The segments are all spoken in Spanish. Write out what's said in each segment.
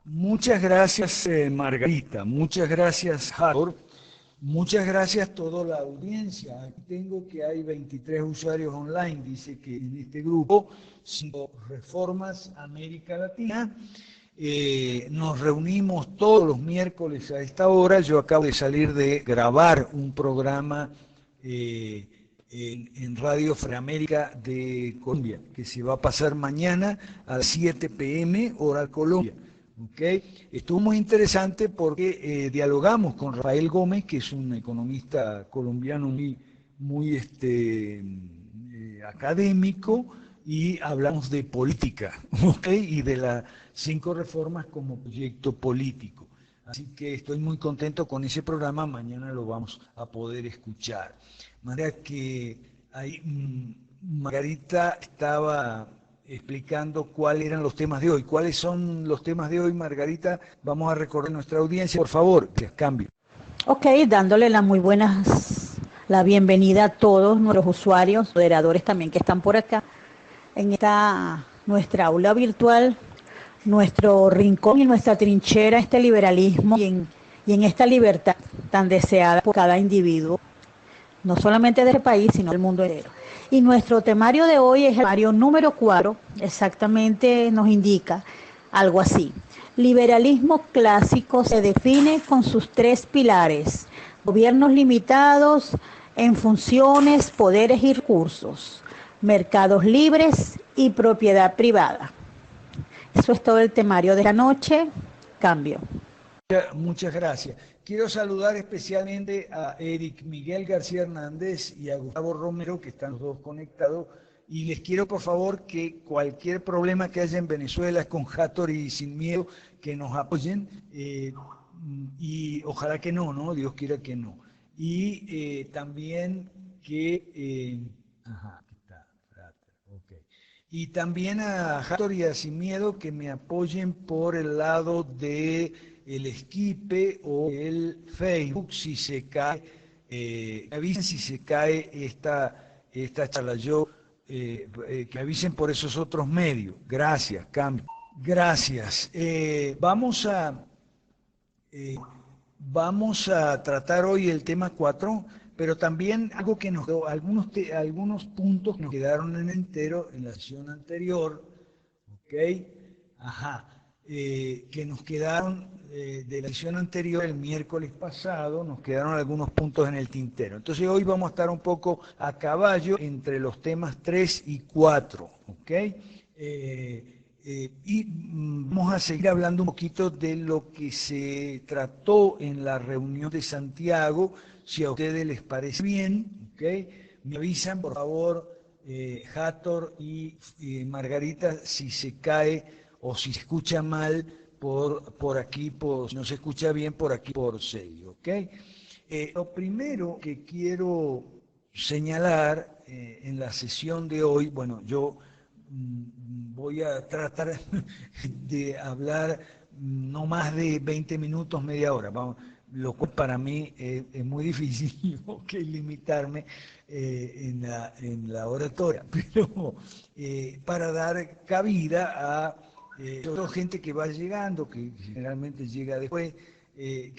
Muchas gracias, Margarita. Muchas gracias, Harold. Muchas gracias a toda la audiencia. Aquí tengo que hay 23 usuarios online. Dice que en este grupo, 5 Reformas América Latina. Nos reunimos todos los miércoles a esta hora. Yo acabo de salir de grabar un programa eh, en Radio Freamérica de Colombia, que se va a pasar mañana a las 7 p.m. hora Colombia. ¿Okay? Estuvo muy interesante porque dialogamos con Rafael Gómez, que es un economista colombiano muy académico, y hablamos de política, ¿okay? Y de las 5 reformas como proyecto político. Así que estoy muy contento con ese programa, mañana lo vamos a poder escuchar. De manera que ahí, Margarita estaba explicando cuáles eran los temas de hoy. ¿Cuáles son los temas de hoy, Margarita? Vamos a recordar a nuestra audiencia, por favor, que cambie. Ok, dándole la bienvenida a todos nuestros usuarios, moderadores también que están por acá, en esta nuestra aula virtual, nuestro rincón y nuestra trinchera, este liberalismo y en esta libertad tan deseada por cada individuo, no solamente del país, sino del mundo entero. Y nuestro temario de hoy es el temario número 4, exactamente nos indica algo así. Liberalismo clásico se define con sus 3 pilares: gobiernos limitados en funciones, poderes y recursos, mercados libres y propiedad privada. Eso es todo el temario de la noche. Cambio. Muchas gracias. Quiero saludar especialmente a Eric Miguel García Hernández y a Gustavo Romero, que están los dos conectados, y les quiero por favor que cualquier problema que haya en Venezuela con Hathor y Sin Miedo, que nos apoyen, y ojalá que no, ¿no? Dios quiera que no. Y también que... ajá, aquí está, ok. Y también a Hathor y a Sin Miedo que me apoyen por el lado de el Esquipe o el Facebook si se cae, me avisen si se cae esta charla. Que avisen por esos otros medios. Gracias, Cambio. Gracias. Eh, vamos a tratar hoy el tema 4, pero también algo que algunos puntos que nos quedaron en entero en la sesión anterior, ¿ok? Ajá, que nos quedaron de la sesión anterior, el miércoles pasado, nos quedaron algunos puntos en el tintero. Entonces hoy vamos a estar un poco a caballo entre los temas 3 y 4, ¿ok? Vamos a seguir hablando un poquito de lo que se trató en la reunión de Santiago, si a ustedes les parece bien, ¿ok? Me avisan, por favor, Hathor y Margarita, si se cae o si se escucha mal por aquí, si no se escucha bien por aquí por sello, ¿ok? Lo primero que quiero señalar en la sesión de hoy, bueno, yo voy a tratar de hablar no más de 20 minutos, media hora, vamos, lo cual para mí es muy difícil limitarme en la oratoria, pero para dar cabida a toda gente que va llegando, que generalmente llega después,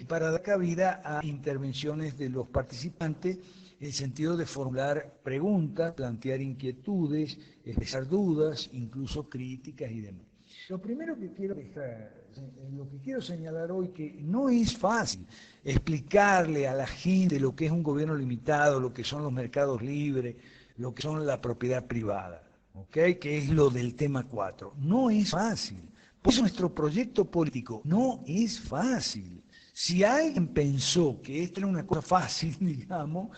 para dar cabida a intervenciones de los participantes, en el sentido de formular preguntas, plantear inquietudes, expresar dudas, incluso críticas y demás. Lo primero que lo que quiero señalar hoy, que no es fácil explicarle a la gente lo que es un gobierno limitado, lo que son los mercados libres, lo que son la propiedad privada, ¿ok? Que es lo del tema 4. No es fácil. Por eso nuestro proyecto político no es fácil. Si alguien pensó que esta era una cosa fácil, digamos,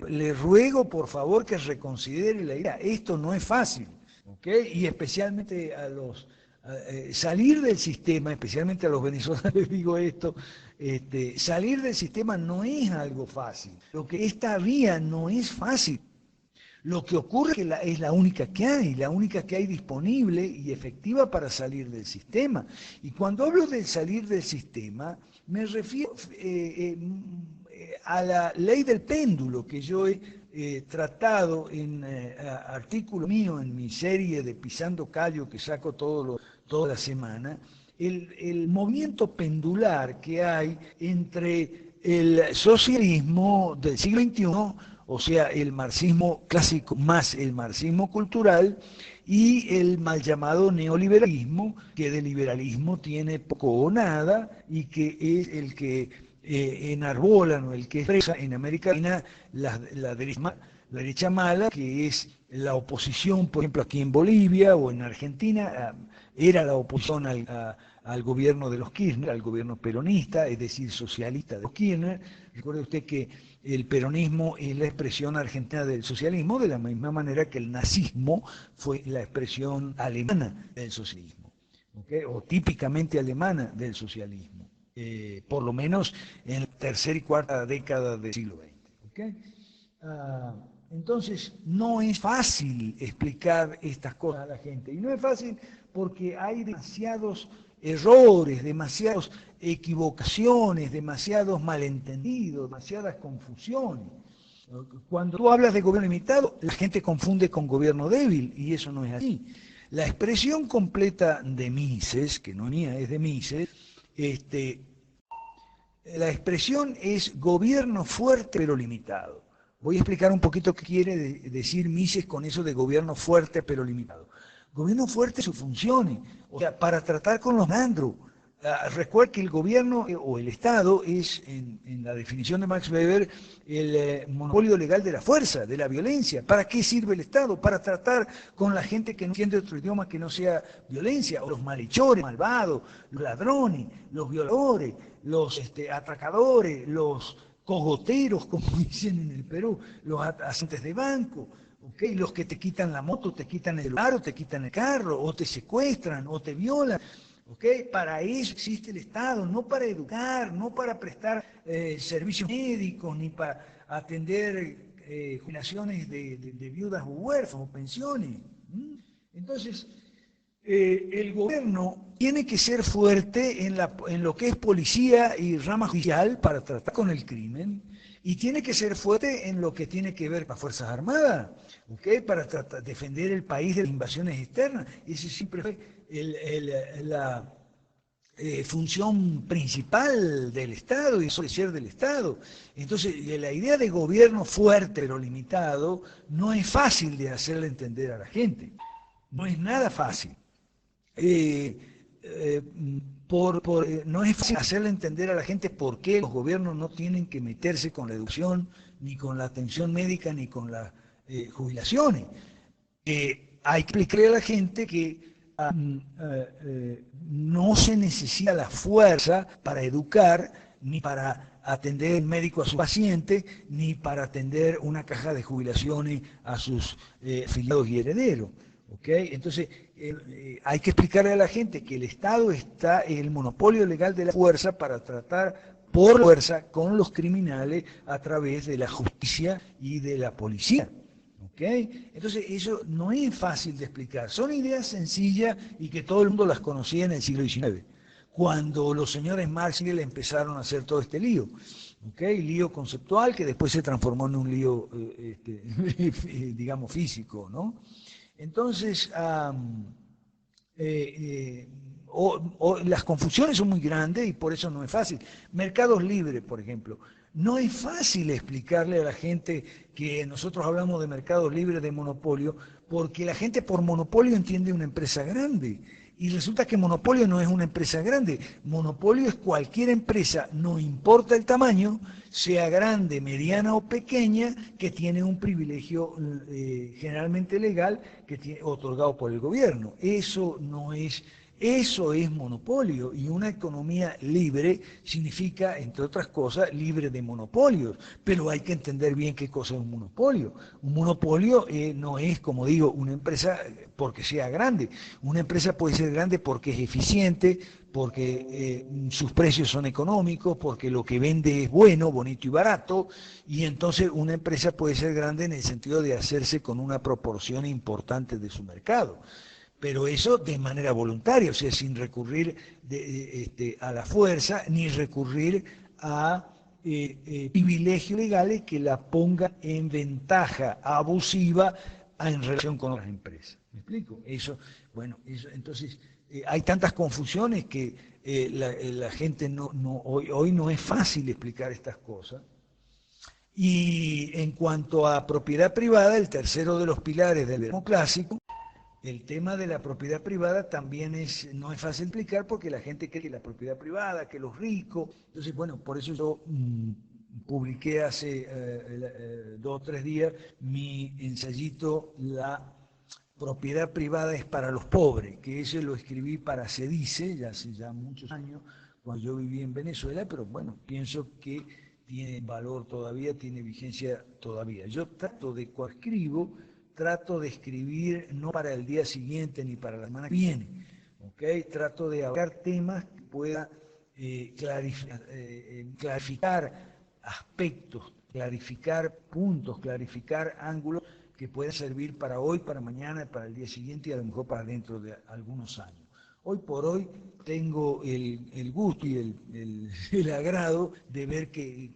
le ruego por favor que reconsidere la idea. Esto no es fácil, ¿ok? Y especialmente salir del sistema, especialmente a los venezolanos les digo esto, salir del sistema no es algo fácil. Esta vía no es fácil. Lo que ocurre es que es la única que hay disponible y efectiva para salir del sistema. Y cuando hablo de salir del sistema, me refiero a la ley del péndulo que yo he tratado en artículo mío en mi serie de Pisando Callo que saco toda la semana, el movimiento pendular que hay entre el socialismo del siglo XXI, o sea, el marxismo clásico más el marxismo cultural, y el mal llamado neoliberalismo, que de liberalismo tiene poco o nada y que es el que enarbolan o el que expresa en América Latina la derecha mala, que es la oposición, por ejemplo, aquí en Bolivia o en Argentina, era la oposición al gobierno de los Kirchner, al gobierno peronista, es decir, socialista de los Kirchner. Recuerde usted que el peronismo es la expresión argentina del socialismo, de la misma manera que el nazismo fue la expresión alemana del socialismo, ¿okay? O típicamente alemana del socialismo, por lo menos en la tercera y cuarta década del siglo XX. ¿Okay? Entonces, no es fácil explicar estas cosas a la gente, y no es fácil porque hay demasiados errores, demasiadas equivocaciones, demasiados malentendidos, demasiadas confusiones. Cuando tú hablas de gobierno limitado, la gente confunde con gobierno débil, y eso no es así. La expresión completa de Mises, que no es mía, es de Mises, la expresión es gobierno fuerte pero limitado. Voy a explicar un poquito qué quiere decir Mises con eso de gobierno fuerte pero limitado. Gobierno fuerte sus funciones, o sea, para tratar con los malandros. Recuerda que el gobierno o el Estado es, en la definición de Max Weber, el monopolio legal de la fuerza, de la violencia. ¿Para qué sirve el Estado? Para tratar con la gente que no entiende otro idioma que no sea violencia, o los malhechores, malvados, los ladrones, los violadores, los atracadores, los cogoteros, como dicen en el Perú, los agentes de banco. ¿Okay? Los que te quitan la moto, te quitan el celular, o te quitan el carro, o te secuestran, o te violan. ¿Okay? Para eso existe el Estado, no para educar, no para prestar servicios médicos, ni para atender jubilaciones de viudas o huérfanos, o pensiones. Entonces, el gobierno tiene que ser fuerte en lo que es policía y rama judicial para tratar con el crimen, y tiene que ser fuerte en lo que tiene que ver con las Fuerzas Armadas, ¿okay? Para defender el país de las invasiones externas. Ese siempre fue la función principal del Estado, y eso es ser del Estado. Entonces, la idea de gobierno fuerte pero limitado no es fácil de hacerle entender a la gente. No es nada fácil. No es fácil hacerle entender a la gente por qué los gobiernos no tienen que meterse con la educación, ni con la atención médica, ni con las jubilaciones. Hay que explicarle a la gente que no se necesita la fuerza para educar, ni para atender el médico a su paciente, ni para atender una caja de jubilaciones a sus afiliados y herederos. ¿Okay? Entonces, hay que explicarle a la gente que el Estado está en el monopolio legal de la fuerza para tratar por fuerza con los criminales a través de la justicia y de la policía. ¿Okay? Entonces, eso no es fácil de explicar. Son ideas sencillas y que todo el mundo las conocía en el siglo XIX, cuando los señores Marx y Engels empezaron a hacer todo este lío. ¿Okay? Lío conceptual que después se transformó en un lío, digamos, físico, ¿no? Entonces, las confusiones son muy grandes y por eso no es fácil. Mercados libres, por ejemplo. No es fácil explicarle a la gente que nosotros hablamos de mercados libres, de monopolio, porque la gente por monopolio entiende una empresa grande. Y resulta que monopolio no es una empresa grande. Monopolio es cualquier empresa, no importa el tamaño, sea grande, mediana o pequeña, que tiene un privilegio generalmente legal otorgado por el gobierno. Eso es monopolio, y una economía libre significa, entre otras cosas, libre de monopolios, pero hay que entender bien qué cosa es un monopolio. Un monopolio no es, como digo, una empresa porque sea grande. Una empresa puede ser grande porque es eficiente, porque sus precios son económicos, porque lo que vende es bueno, bonito y barato, y entonces una empresa puede ser grande en el sentido de hacerse con una proporción importante de su mercado. Pero eso de manera voluntaria, o sea, sin recurrir a la fuerza, ni recurrir a privilegios legales que la pongan en ventaja abusiva en relación con otras empresas. ¿Me explico? Entonces hay tantas confusiones que la gente hoy no es fácil explicar estas cosas. Y en cuanto a propiedad privada, el tercero de los pilares del liberalismo clásico, el tema de la propiedad privada también no es fácil de explicar porque la gente cree que la propiedad privada, que los ricos. Entonces, bueno, por eso yo publiqué hace 2 o 3 días mi ensayito La propiedad privada es para los pobres, que ese lo escribí para Se Dice, ya hace muchos años, cuando yo viví en Venezuela, pero bueno, pienso que tiene valor todavía, tiene vigencia todavía. Yo trato de escribir no para el día siguiente ni para la semana que viene, ¿okay? Trato de abarcar temas que pueda clarificar aspectos, clarificar puntos, clarificar ángulos que puedan servir para hoy, para mañana, para el día siguiente y a lo mejor para dentro de algunos años. Hoy por hoy tengo el gusto y el agrado de ver que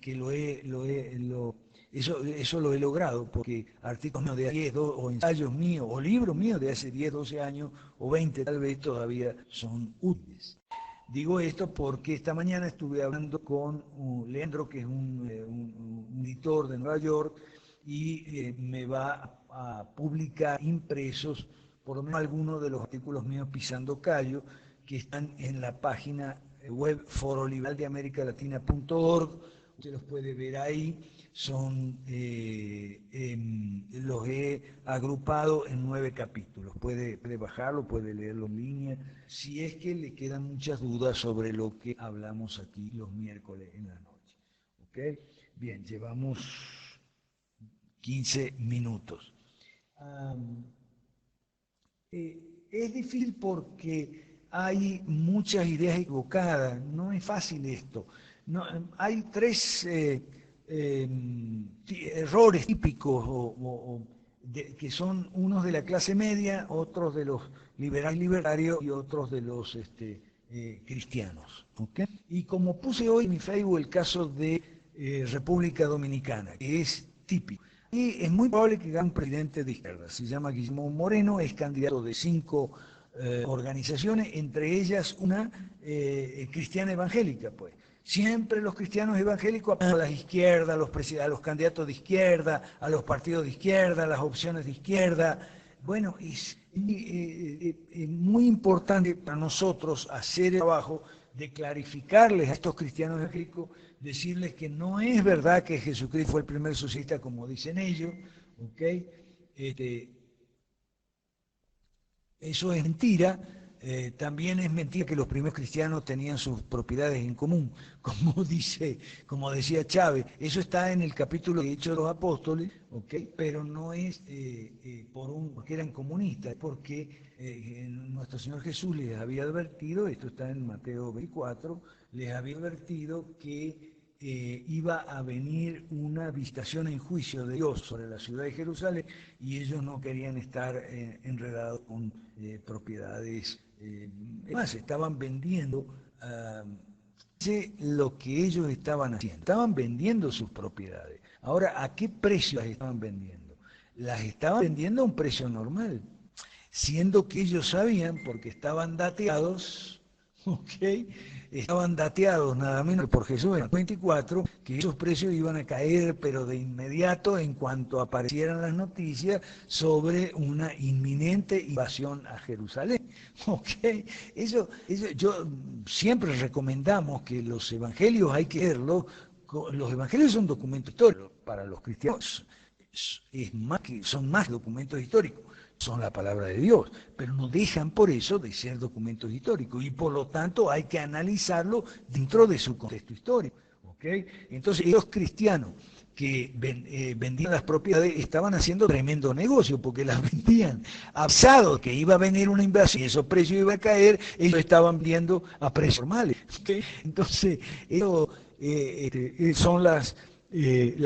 eso lo he logrado, porque artículos míos de 10, o ensayos míos, o libros míos de hace 10, 12 años, o 20 tal vez, todavía son útiles. Digo esto porque esta mañana estuve hablando con Leandro, que es un editor de Nueva York, y me va a publicar impresos por lo menos algunos de los artículos míos Pisando Callo, que están en la página web foroliberaldeamericalatina.org. Usted los puede ver ahí. Los he agrupado en 9 capítulos. Puede bajarlo, puede leerlo en línea, si es que le quedan muchas dudas sobre lo que hablamos aquí los miércoles en la noche. ¿Ok? Bien, llevamos 15 minutos. Es difícil porque hay muchas ideas equivocadas, no es fácil esto. No, hay 3 errores típicos que son unos de la clase media, otros de los libertarios y otros de los cristianos. ¿Okay? Y como puse hoy en mi Facebook el caso de República Dominicana, que es típico. Y es muy probable que gane un presidente de izquierda. Se llama Guillermo Moreno, es candidato de 5 organizaciones, entre ellas una cristiana evangélica, pues. Siempre los cristianos evangélicos apoyan a las izquierdas, a los candidatos de izquierda, a los partidos de izquierda, a las opciones de izquierda. Bueno, es muy importante para nosotros hacer el trabajo de clarificarles a estos cristianos evangélicos, decirles que no es verdad que Jesucristo fue el primer socialista como dicen ellos, ¿ok? Eso es mentira. También es mentira que los primeros cristianos tenían sus propiedades en común, como decía Chávez. Eso está en el capítulo de Hechos de los Apóstoles, ¿okay? Pero no es porque eran comunistas, es porque nuestro Señor Jesús les había advertido, esto está en Mateo 24, les había advertido que iba a venir una visitación en juicio de Dios sobre la ciudad de Jerusalén y ellos no querían estar enredados con propiedades. Además, estaban vendiendo lo que ellos estaban haciendo. Estaban vendiendo sus propiedades. Ahora, ¿a qué precio las estaban vendiendo? Las estaban vendiendo a un precio normal, siendo que ellos sabían, porque estaban dateados, ¿ok? Estaban dateados nada menos que por Jesús en el 24, que esos precios iban a caer, pero de inmediato en cuanto aparecieran las noticias sobre una inminente invasión a Jerusalén. ¿Okay? Eso yo siempre recomendamos que los evangelios hay que leerlos. Los evangelios son documentos históricos para los cristianos, son más documentos históricos. Son la palabra de Dios, pero no dejan por eso de ser documentos históricos y por lo tanto hay que analizarlo dentro de su contexto histórico. ¿Okay? Entonces los cristianos que vendían las propiedades estaban haciendo tremendo negocio porque las vendían avisados que iba a venir una invasión y esos precios iban a caer, ellos estaban vendiendo a precios normales. ¿Okay? Entonces, eso son las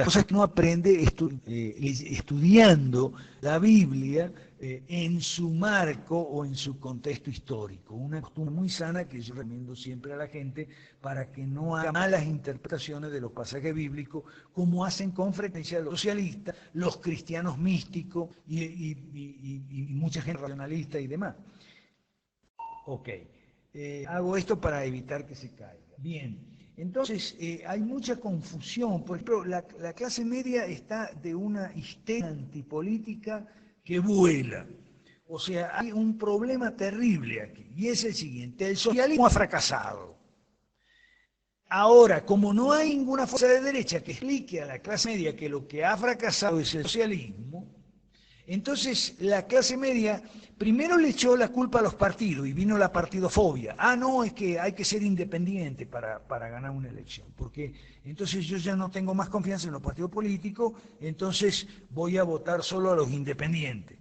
cosas que uno aprende estudiando la Biblia, en su marco o en su contexto histórico. Una costumbre muy sana que yo recomiendo siempre a la gente para que no haga malas interpretaciones de los pasajes bíblicos, como hacen con frecuencia los socialistas, los cristianos místicos y mucha gente racionalista y demás. Ok, hago esto para evitar que se caiga. Bien, entonces hay mucha confusión. Por ejemplo, la clase media está de una histeria antipolítica que vuela. O sea, hay un problema terrible aquí, y es el siguiente: el socialismo ha fracasado. Ahora, como no hay ninguna fuerza de derecha que explique a la clase media que lo que ha fracasado es el socialismo, entonces la clase media primero le echó la culpa a los partidos y vino la partidofobia. Ah, no, es que hay que ser independiente para ganar una elección, porque entonces yo ya no tengo más confianza en los partidos políticos, entonces voy a votar solo a los independientes.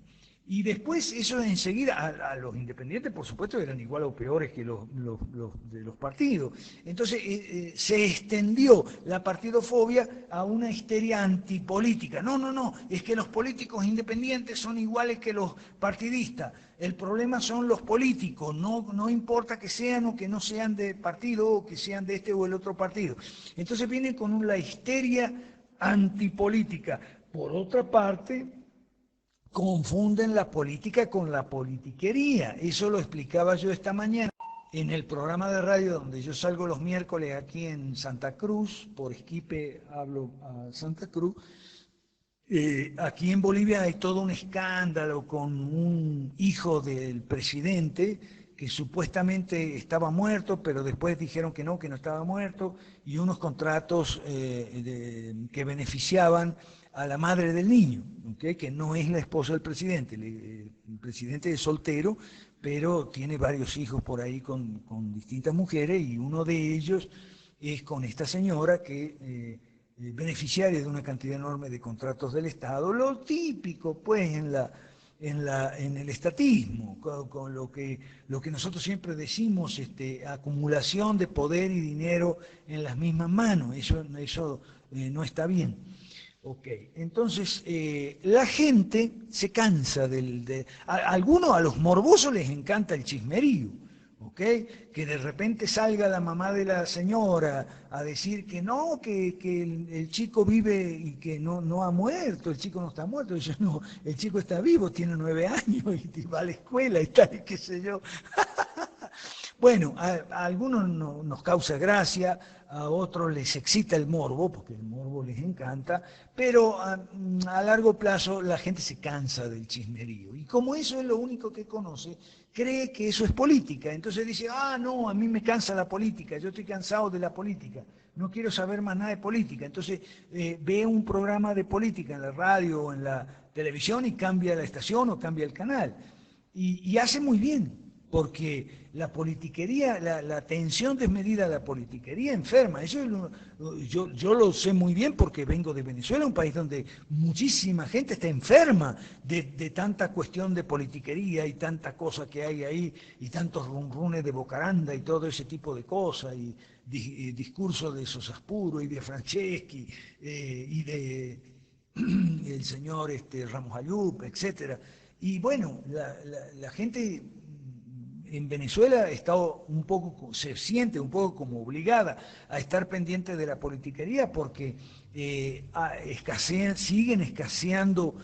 Y después eso enseguida, a los independientes por supuesto eran igual o peores que los de los partidos. Entonces se extendió la partidofobia a una histeria antipolítica. No, no, no, es que los políticos independientes son iguales que los partidistas. El problema son los políticos, no importa que sean o que no sean de partido o que sean de este o el otro partido. Entonces vienen con la histeria antipolítica. Por otra parte, confunden la política con la politiquería. Eso lo explicaba yo esta mañana en el programa de radio donde yo salgo los miércoles aquí en Santa Cruz, por Esquipe hablo a Santa Cruz. Aquí en Bolivia hay todo un escándalo con un hijo del presidente que supuestamente estaba muerto, pero después dijeron que no estaba muerto, y unos contratos que beneficiaban a la madre del niño, ¿okay? Que no es la esposa del presidente. El presidente es soltero, pero tiene varios hijos por ahí con distintas mujeres, y uno de ellos es con esta señora que beneficiaria de una cantidad enorme de contratos del Estado, lo típico pues en el estatismo, con lo que nosotros siempre decimos, acumulación de poder y dinero en las mismas manos. Eso no está bien. Ok, entonces la gente se cansa a algunos, a los morbosos les encanta el chismerío, ¿ok? Que de repente salga la mamá de la señora a decir que no, que el chico vive y que no ha muerto, el chico no está muerto. Dice, no, el chico está vivo, tiene 9 años y va a la escuela y tal, y qué sé yo. Bueno, a algunos nos causa gracia, a otros les excita el morbo, porque el morbo les encanta, pero a largo plazo la gente se cansa del chismerío. Y como eso es lo único que conoce, cree que eso es política. Entonces dice, no, a mí me cansa la política, yo estoy cansado de la política, no quiero saber más nada de política. Entonces ve un programa de política en la radio o en la televisión y cambia la estación o cambia el canal. Y hace muy bien, porque la politiquería, la tensión desmedida de la politiquería enferma. Eso yo lo sé muy bien porque vengo de Venezuela, un país donde muchísima gente está enferma de tanta cuestión de politiquería y tanta cosa que hay ahí, y tantos runrunes de Bocaranda y todo ese tipo de cosas, y discursos de Sosaspuro y de Franceschi y de el señor Ramos Ayub, etcétera. Y bueno, la gente en Venezuela está se siente un poco como obligada a estar pendiente de la politiquería, porque siguen escaseando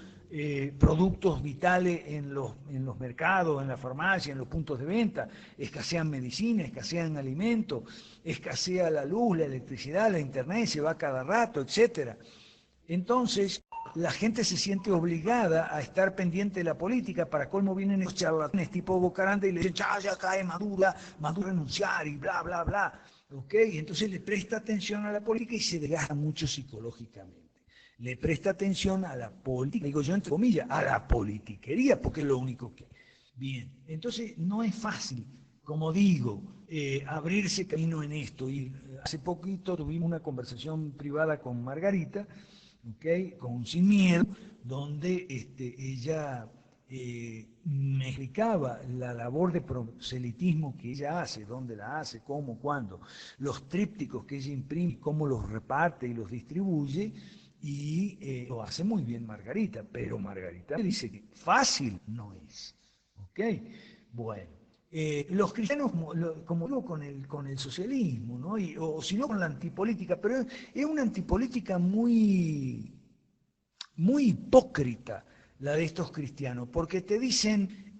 productos vitales en los mercados, en la farmacia, en los puntos de venta. Escasean medicina, escasean alimentos, escasea la luz, la electricidad, la internet, se va cada rato, etcétera. Entonces, la gente se siente obligada a estar pendiente de la política. Para colmo vienen los charlatanes tipo Bocaranda y le dicen, ya cae Maduro renunciar y bla, bla, bla. ¿Okay? Entonces le presta atención a la política y se desgasta mucho psicológicamente. Le presta atención a la política, digo yo entre comillas, a la politiquería, porque es lo único que... Bien, entonces no es fácil, como digo, abrirse camino en esto. Y hace poquito tuvimos una conversación privada con Margarita, ¿okay? Con Sin Miedo, donde ella me explicaba la labor de proselitismo que ella hace, dónde la hace, cómo, cuándo, los trípticos que ella imprime, cómo los reparte y los distribuye, y lo hace muy bien Margarita, pero Margarita dice que fácil no es. ¿Ok? Bueno, los cristianos, como digo, con el socialismo, ¿no? O si no con la antipolítica, pero es una antipolítica muy hipócrita la de estos cristianos, porque te dicen,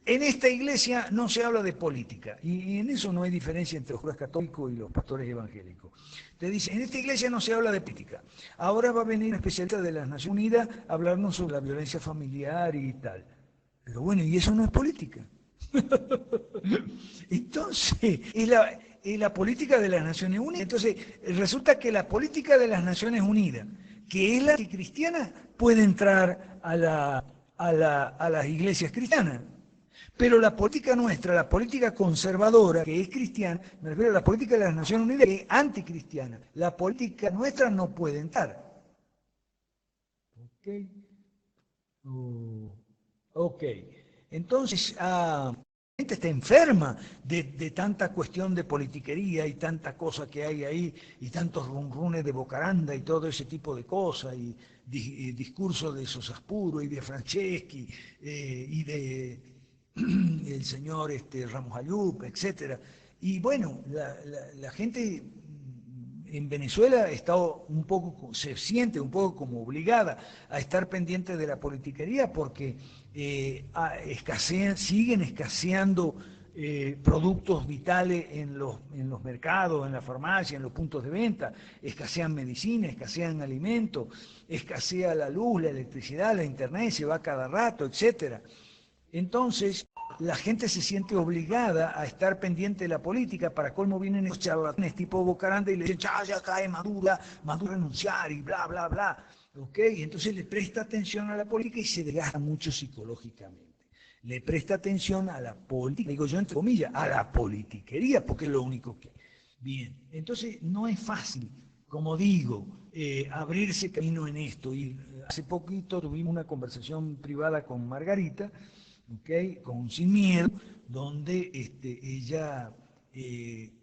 en esta iglesia no se habla de política, y en eso no hay diferencia entre los curas católicos y los pastores evangélicos. Te dicen, en esta iglesia no se habla de política, ahora va a venir un especialista de las Naciones Unidas a hablarnos sobre la violencia familiar y tal. Pero bueno, y eso no es política. Entonces, es la política de las Naciones Unidas. Entonces, resulta que la política de las Naciones Unidas, que es la cristiana, puede entrar a las iglesias cristianas. Pero la política nuestra, la política conservadora, que es cristiana, me refiero a la política de las Naciones Unidas, que es anticristiana. La política nuestra no puede entrar. ¿Ok? Ok. Entonces, la gente está enferma de tanta cuestión de politiquería y tanta cosa que hay ahí, y tantos runrunes de bocaranda y todo ese tipo de cosas, y discursos de Sosaspuro y de Franceschi y de el señor Ramos Ayub, etcétera. Y bueno, la gente en Venezuela está un poco, se siente un poco como obligada a estar pendiente de la politiquería porque siguen escaseando productos vitales en los mercados, en la farmacia, en los puntos de venta, escasean medicina, escasean alimentos, escasea la luz, la electricidad, la internet, se va cada rato, etcétera. Entonces, la gente se siente obligada a estar pendiente de la política. Para colmo vienen estos charlatanes tipo Bocaranda y le dicen, ya cae Maduro renunciar y bla, bla, bla. ¿Ok? Y entonces le presta atención a la política y se desgasta mucho psicológicamente. Le presta atención a la política, digo yo entre comillas, a la politiquería, porque es lo único que... Bien, entonces no es fácil, como digo, abrirse camino en esto. Y hace poquito tuvimos una conversación privada con Margarita, ¿okay? Con Sin Miedo, donde ella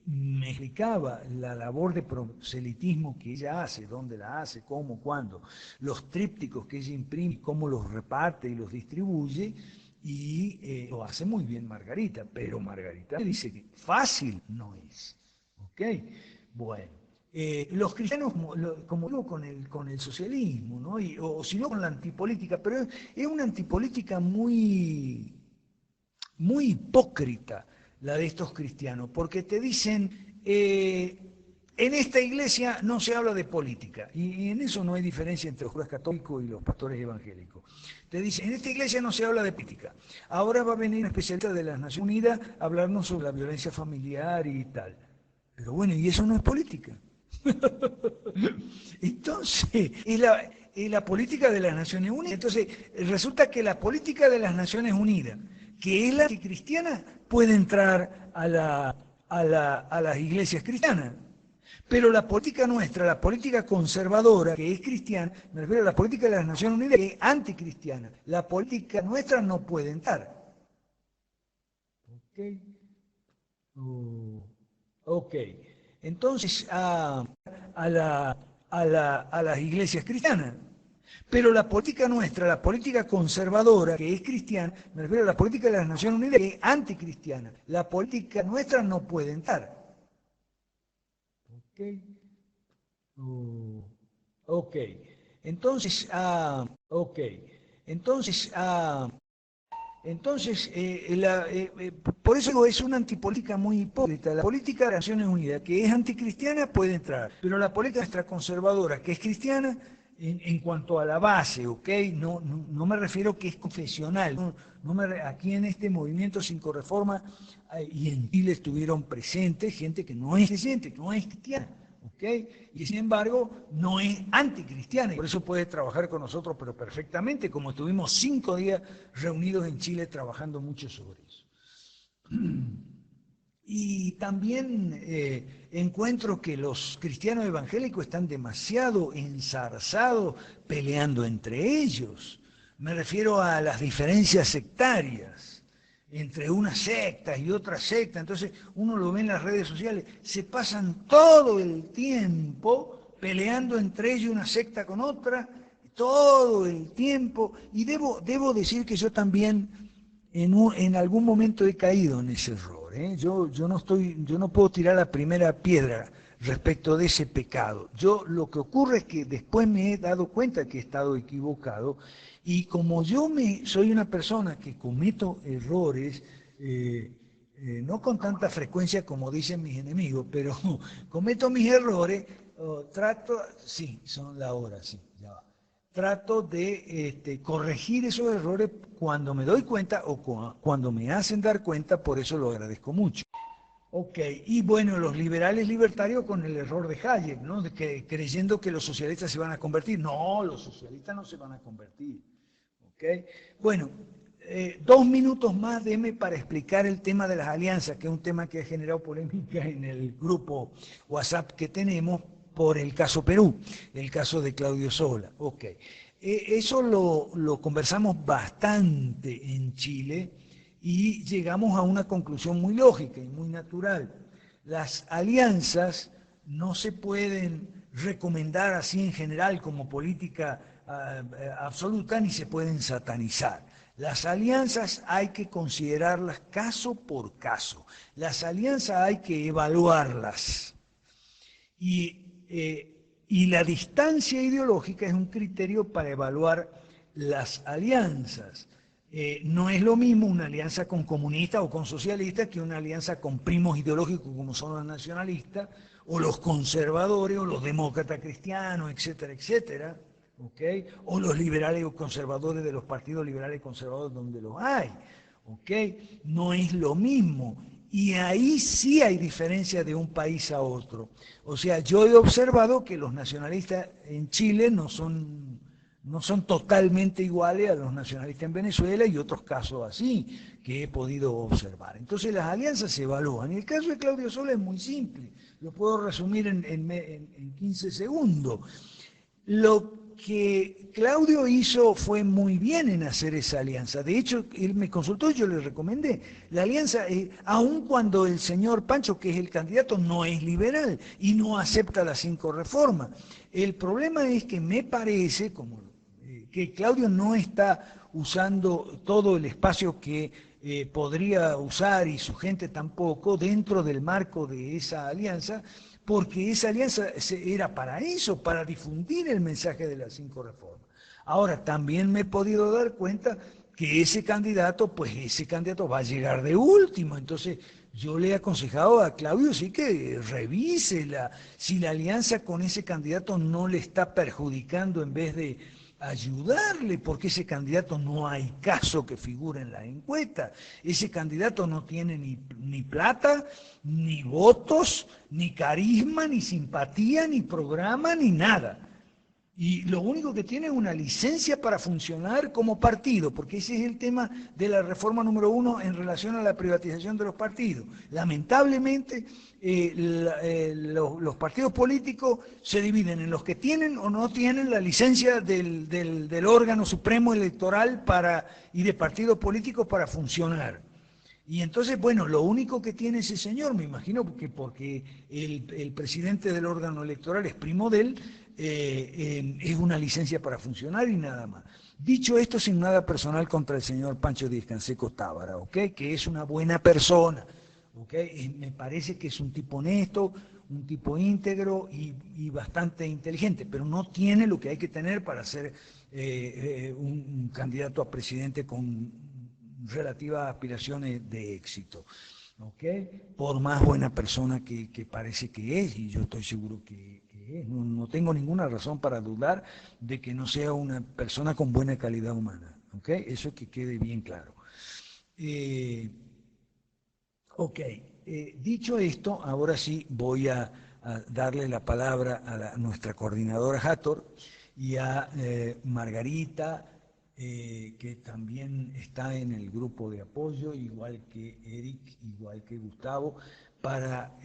me explicaba la labor de proselitismo que ella hace, dónde la hace, cómo, cuándo, los trípticos que ella imprime, cómo los reparte y los distribuye, y lo hace muy bien Margarita, pero Margarita dice que fácil no es. ¿Ok? Bueno. Los cristianos, como digo, con el socialismo, ¿no? O si no con la antipolítica, pero es una antipolítica muy hipócrita la de estos cristianos, porque te dicen, en esta iglesia no se habla de política, y en eso no hay diferencia entre los curas católicos y los pastores evangélicos. Te dicen, en esta iglesia no se habla de política, ahora va a venir un especialista de las Naciones Unidas a hablarnos sobre la violencia familiar y tal. Pero bueno, y eso no es política. Entonces, es la política de las Naciones Unidas. Entonces, resulta que la política de las Naciones Unidas, que es la cristiana, puede entrar a las iglesias cristianas. Pero la política nuestra, la política conservadora, que es cristiana, me refiero a la política de las Naciones Unidas, que es anticristiana. La política nuestra no puede entrar. ¿Ok? Ok. Entonces, a las iglesias cristianas. Pero la política nuestra, la política conservadora, que es cristiana, me refiero a la política de las Naciones Unidas, que es anticristiana. La política nuestra no puede entrar. ¿Ok? Ok. Entonces, ok. Entonces, por eso digo, es una antipolítica muy hipócrita. La política de las Naciones Unidas, que es anticristiana, puede entrar, pero la política nuestra conservadora, que es cristiana, en cuanto a la base, ¿ok? No me refiero que es confesional. Aquí en este movimiento Cinco Reforma y en Chile estuvieron presentes gente que no es creyente, que no es cristiana. ¿Ok? Y sin embargo no es anticristiana y por eso puede trabajar con nosotros pero perfectamente, como estuvimos 5 días reunidos en Chile trabajando mucho sobre eso. Y también encuentro que los cristianos evangélicos están demasiado enzarzados peleando entre ellos. Me refiero a las diferencias sectarias entre unas sectas y otras sectas. Entonces uno lo ve en las redes sociales, se pasan todo el tiempo peleando entre ellos una secta con otra, todo el tiempo. Y debo decir que yo también en algún momento he caído en ese error, ¿eh? Yo no puedo tirar la primera piedra respecto de ese pecado. Lo que ocurre es que después me he dado cuenta que he estado equivocado, y como soy una persona que cometo errores, no con tanta frecuencia como dicen mis enemigos, pero cometo mis errores, sí, son la hora, sí, ya va. Trato de corregir esos errores cuando me doy cuenta o cuando me hacen dar cuenta, por eso lo agradezco mucho. Ok, y bueno, los liberales libertarios con el error de Hayek, ¿no? Creyendo que los socialistas se van a convertir. No, los socialistas no se van a convertir. Ok, bueno, 2 minutos más deme para explicar el tema de las alianzas, que es un tema que ha generado polémica en el grupo WhatsApp que tenemos por el caso Perú, el caso de Claudio Sola. Ok, eso lo conversamos bastante en Chile y llegamos a una conclusión muy lógica y muy natural. Las alianzas no se pueden recomendar así en general como política absoluta, ni se pueden satanizar. Las alianzas hay que considerarlas caso por caso. Las alianzas hay que evaluarlas. Y la distancia ideológica es un criterio para evaluar las alianzas. No es lo mismo una alianza con comunistas o con socialistas que una alianza con primos ideológicos como son los nacionalistas o los conservadores o los demócratas cristianos, etcétera, etcétera, ¿okay? O los liberales o conservadores de los partidos liberales y conservadores donde los hay, ¿okay? No es lo mismo. Y ahí sí hay diferencia de un país a otro. O sea, yo he observado que los nacionalistas en Chile no son totalmente iguales a los nacionalistas en Venezuela y otros casos así que he podido observar. Entonces las alianzas se evalúan. Y el caso de Claudio Sola es muy simple, lo puedo resumir en 15 segundos. Lo que Claudio hizo fue muy bien en hacer esa alianza. De hecho, él me consultó y yo le recomendé. La alianza, aun cuando el señor Pancho, que es el candidato, no es liberal y no acepta las 5 reformas. El problema es que me parece que Claudio no está usando todo el espacio que podría usar, y su gente tampoco, dentro del marco de esa alianza, porque esa alianza era para eso, para difundir el mensaje de las 5 reformas. Ahora, también me he podido dar cuenta que ese candidato va a llegar de último. Entonces, yo le he aconsejado a Claudio sí que revise si la alianza con ese candidato no le está perjudicando en vez de ayudarle, porque ese candidato no hay caso que figure en la encuesta. Ese candidato no tiene ni plata, ni votos, ni carisma, ni simpatía, ni programa, ni nada. Y lo único que tiene es una licencia para funcionar como partido, porque ese es el tema de la reforma número 1 en relación a la privatización de los partidos. Lamentablemente, los partidos políticos se dividen en los que tienen o no tienen la licencia del órgano supremo electoral y de partidos políticos para funcionar. Y entonces, bueno, lo único que tiene ese señor, me imagino que porque el presidente del órgano electoral es primo de él, es una licencia para funcionar y nada más. Dicho esto, sin nada personal contra el señor Pancho Díaz Canseco Tábara, ¿ok? Que es una buena persona, ¿ok? Me parece que es un tipo honesto, un tipo íntegro y bastante inteligente, pero no tiene lo que hay que tener para ser un candidato a presidente con relativas aspiraciones de éxito, ¿ok? Por más buena persona que parece que es, y yo estoy seguro que es, no tengo ninguna razón para dudar de que no sea una persona con buena calidad humana, ¿ok? Eso que quede bien claro. Ok, dicho esto, ahora sí voy a darle la palabra a nuestra coordinadora Hathor y a Margarita, que también está en el grupo de apoyo, igual que Eric, igual que Gustavo, para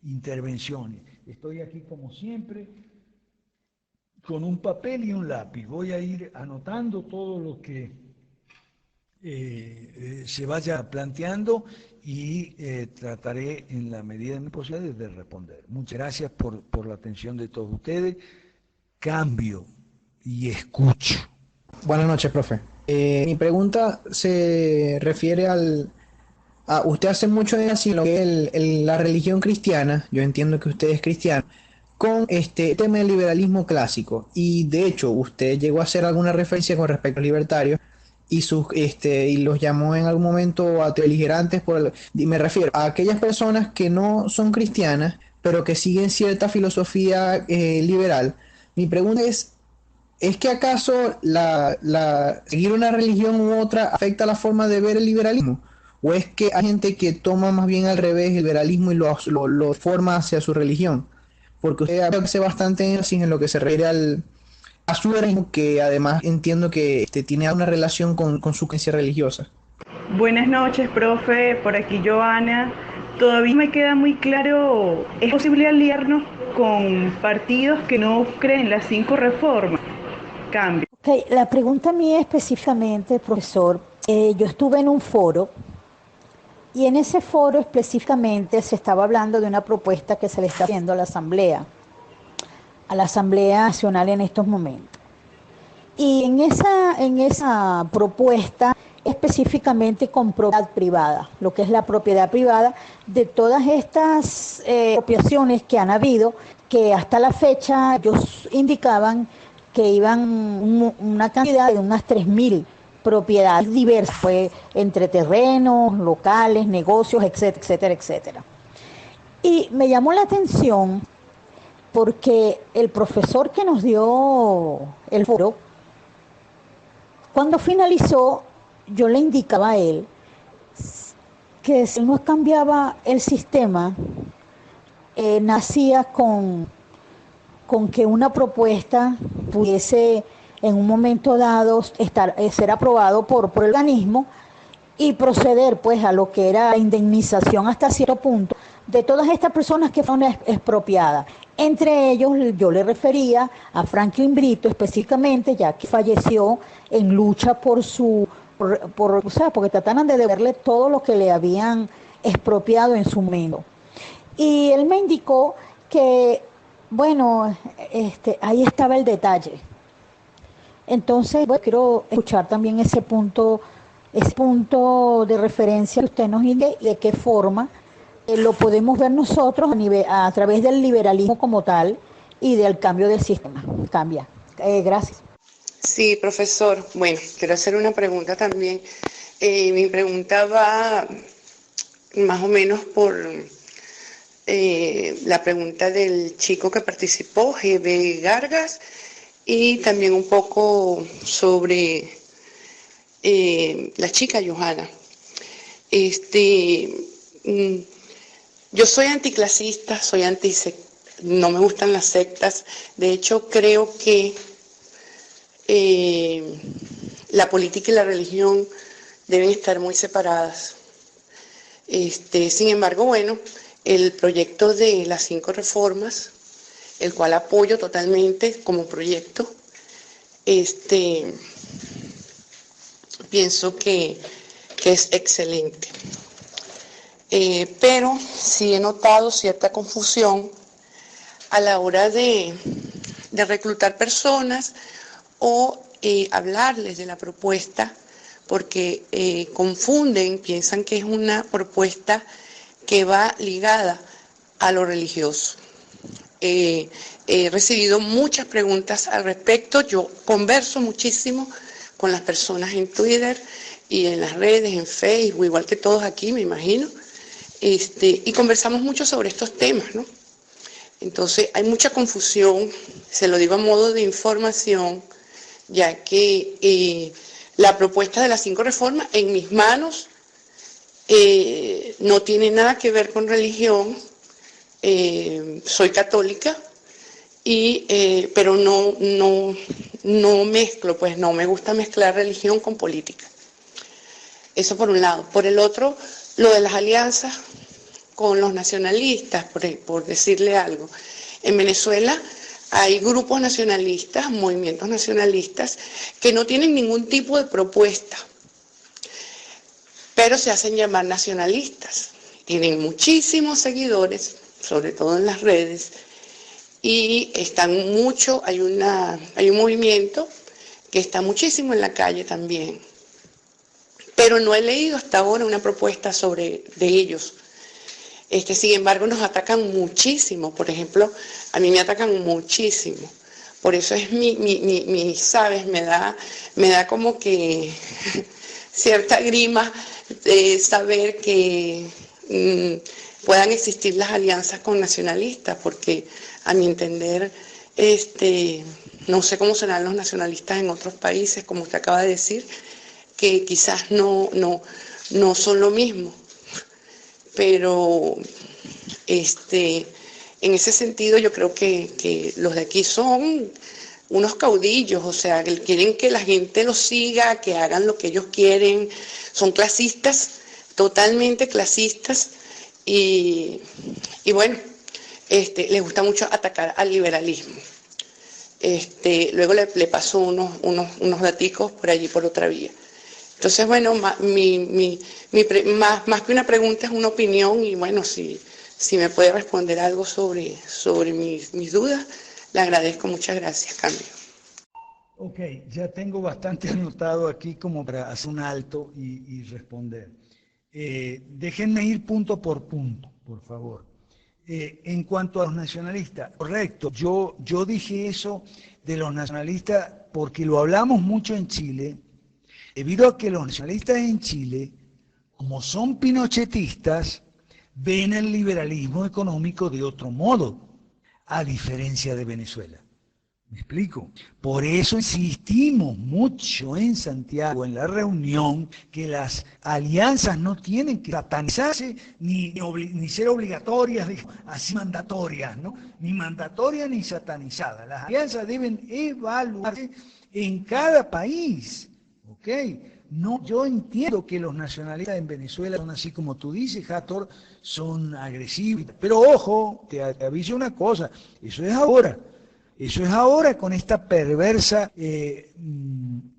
intervenciones. Estoy aquí como siempre con un papel y un lápiz. Voy a ir anotando todo lo que se vaya planteando y trataré en la medida de mi posibilidad de responder. Muchas gracias por la atención de todos ustedes. Cambio y escucho. Buenas noches, profe. Mi pregunta se refiere usted hace mucho énfasis en lo que es la religión cristiana. Yo entiendo que usted es cristiano con este tema del liberalismo clásico, y de hecho usted llegó a hacer alguna referencia con respecto a los libertarios y los llamó en algún momento a beligerantes y me refiero a aquellas personas que no son cristianas pero que siguen cierta filosofía liberal. Mi pregunta ¿es que acaso seguir una religión u otra afecta la forma de ver el liberalismo? ¿O es que hay gente que toma más bien al revés el liberalismo y lo forma hacia su religión? Porque usted hace bastante énfasis en lo que se refiere a su liberalismo, que además entiendo que tiene una relación con su creencia religiosa. Buenas noches, profe. Por aquí Joana. Todavía me queda muy claro, ¿es posible aliarnos con partidos que no creen las 5 reformas? Cambio. Okay, la pregunta mía específicamente, profesor, yo estuve en un foro y en ese foro específicamente se estaba hablando de una propuesta que se le está haciendo a la Asamblea Nacional en estos momentos. Y en esa propuesta específicamente con propiedad privada, lo que es la propiedad privada de todas estas expropiaciones que han habido, que hasta la fecha ellos indicaban que iban una cantidad de unas 3.000 propiedades diversas, pues, entre terrenos, locales, negocios, etcétera, etcétera, etcétera. Y me llamó la atención porque el profesor que nos dio el foro, cuando finalizó, yo le indicaba a él que si no cambiaba el sistema, nacía con que una propuesta pudiese en un momento dado ser aprobado por el organismo y proceder pues a lo que era la indemnización hasta cierto punto de todas estas personas que fueron expropiadas. Entre ellos yo le refería a Franklin Brito específicamente, ya que falleció en lucha porque trataban de deberle todo lo que le habían expropiado en su momento. Y él me indicó que, bueno, ahí estaba el detalle. Entonces, bueno, quiero escuchar también ese punto de referencia que usted nos indique, de qué forma lo podemos ver nosotros a través del liberalismo como tal y del cambio del sistema. Cambia. Gracias. Sí, profesor. Bueno, quiero hacer una pregunta también. Mi pregunta va más o menos por la pregunta del chico que participó, GB Gargas, y también un poco sobre la chica Johanna. Yo soy anticlasista, no me gustan las sectas. De hecho, creo que la política y la religión deben estar muy separadas. Sin embargo, bueno, el proyecto de las 5 reformas, el cual apoyo totalmente como proyecto, pienso que es excelente. Pero sí he notado cierta confusión a la hora de reclutar personas o hablarles de la propuesta, porque confunden, piensan que es una propuesta que va ligada a lo religioso. He recibido muchas preguntas al respecto. Yo converso muchísimo con las personas en Twitter y en las redes, en Facebook, igual que todos aquí, me imagino, y conversamos mucho sobre estos temas, ¿no? Entonces hay mucha confusión, se lo digo a modo de información, ya que la propuesta de las 5 reformas en mis manos no tiene nada que ver con religión. Soy católica, pero no mezclo, pues no me gusta mezclar religión con política. Eso por un lado. Por el otro, lo de las alianzas con los nacionalistas, por decirle algo. En Venezuela hay grupos nacionalistas, movimientos nacionalistas, que no tienen ningún tipo de propuesta. pero se hacen llamar nacionalistas. Tienen muchísimos seguidores, sobre todo en las redes, y están mucho, hay un movimiento que está muchísimo en la calle también. Pero no he leído hasta ahora una propuesta de ellos. Sin embargo, nos atacan muchísimo. Por ejemplo, a mí me atacan muchísimo. Por eso es ¿sabes? Me da como que cierta grima de saber que puedan existir las alianzas con nacionalistas, porque a mi entender, no sé cómo serán los nacionalistas en otros países, como usted acaba de decir, que quizás no son lo mismo. Pero en ese sentido yo creo que los de aquí son unos caudillos, o sea, que quieren que la gente los siga, que hagan lo que ellos quieren, son clasistas, totalmente clasistas, y bueno, les gusta mucho atacar al liberalismo. Luego le paso unos daticos por allí por otra vía. Entonces, bueno, más que una pregunta es una opinión, y bueno, si me puede responder algo sobre mis dudas, le agradezco. Muchas gracias, Cambio. Ok, ya tengo bastante anotado aquí como para hacer un alto y responder. Déjenme ir punto por punto, por favor. En cuanto a los nacionalistas, correcto, yo dije eso de los nacionalistas porque lo hablamos mucho en Chile, debido a que los nacionalistas en Chile, como son pinochetistas, ven el liberalismo económico de otro modo, a diferencia de Venezuela. ¿Me explico? Por eso insistimos mucho en Santiago, en la reunión, que las alianzas no tienen que satanizarse ni ser obligatorias, así mandatorias, ¿no? Ni mandatorias ni satanizadas. Las alianzas deben evaluarse en cada país. ¿Ok? No, yo entiendo que los nacionalistas en Venezuela son así como tú dices, Hathor, son agresivos. Pero ojo, te aviso una cosa, eso es ahora con esta perversa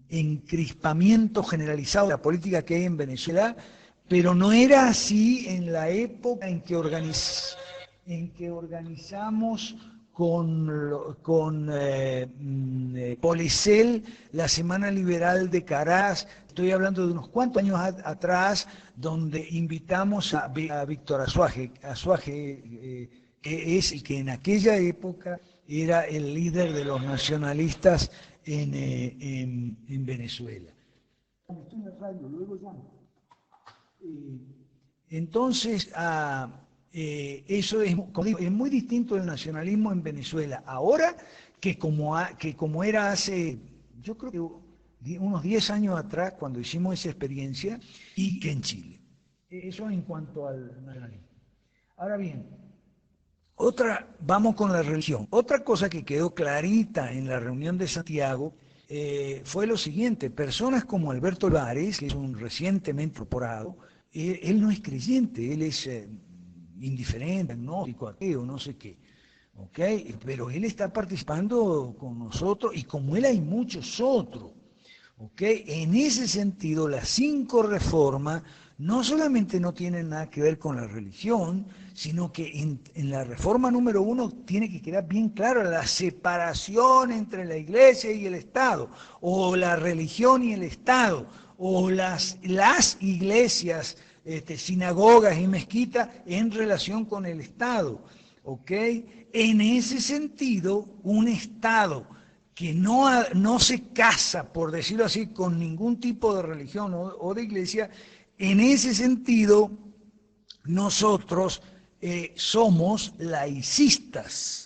encrispamiento generalizado de la política que hay en Venezuela, pero no era así en la época en que organizamos con Policel la Semana Liberal de Caracas. Estoy hablando de unos cuantos años atrás, donde invitamos a Víctor Azuaje, que es el que en aquella época era el líder de los nacionalistas en Venezuela. Estoy en la radio, luego llamo. Entonces, eso es, como digo, es muy distinto el nacionalismo en Venezuela ahora que como era hace, yo creo que unos 10 años atrás, cuando hicimos esa experiencia, y que en Chile. Eso en cuanto al nacionalismo. Ahora bien, vamos con la religión. Otra cosa que quedó clarita en la reunión de Santiago fue lo siguiente: personas como Alberto Álvarez, que es un recientemente incorporado, él no es creyente, él es indiferente, agnóstico, ateo, no sé qué, ¿ok? Pero él está participando con nosotros, y como él hay muchos otros, ¿ok? En ese sentido, las 5 reformas no solamente no tienen nada que ver con la religión, sino que en la reforma número 1 tiene que quedar bien claro la separación entre la Iglesia y el Estado, o la religión y el Estado, o las iglesias, sinagogas y mezquitas en relación con el Estado, ¿ok? En ese sentido, un Estado que no se casa, por decirlo así, con ningún tipo de religión o de iglesia, en ese sentido, nosotros somos laicistas.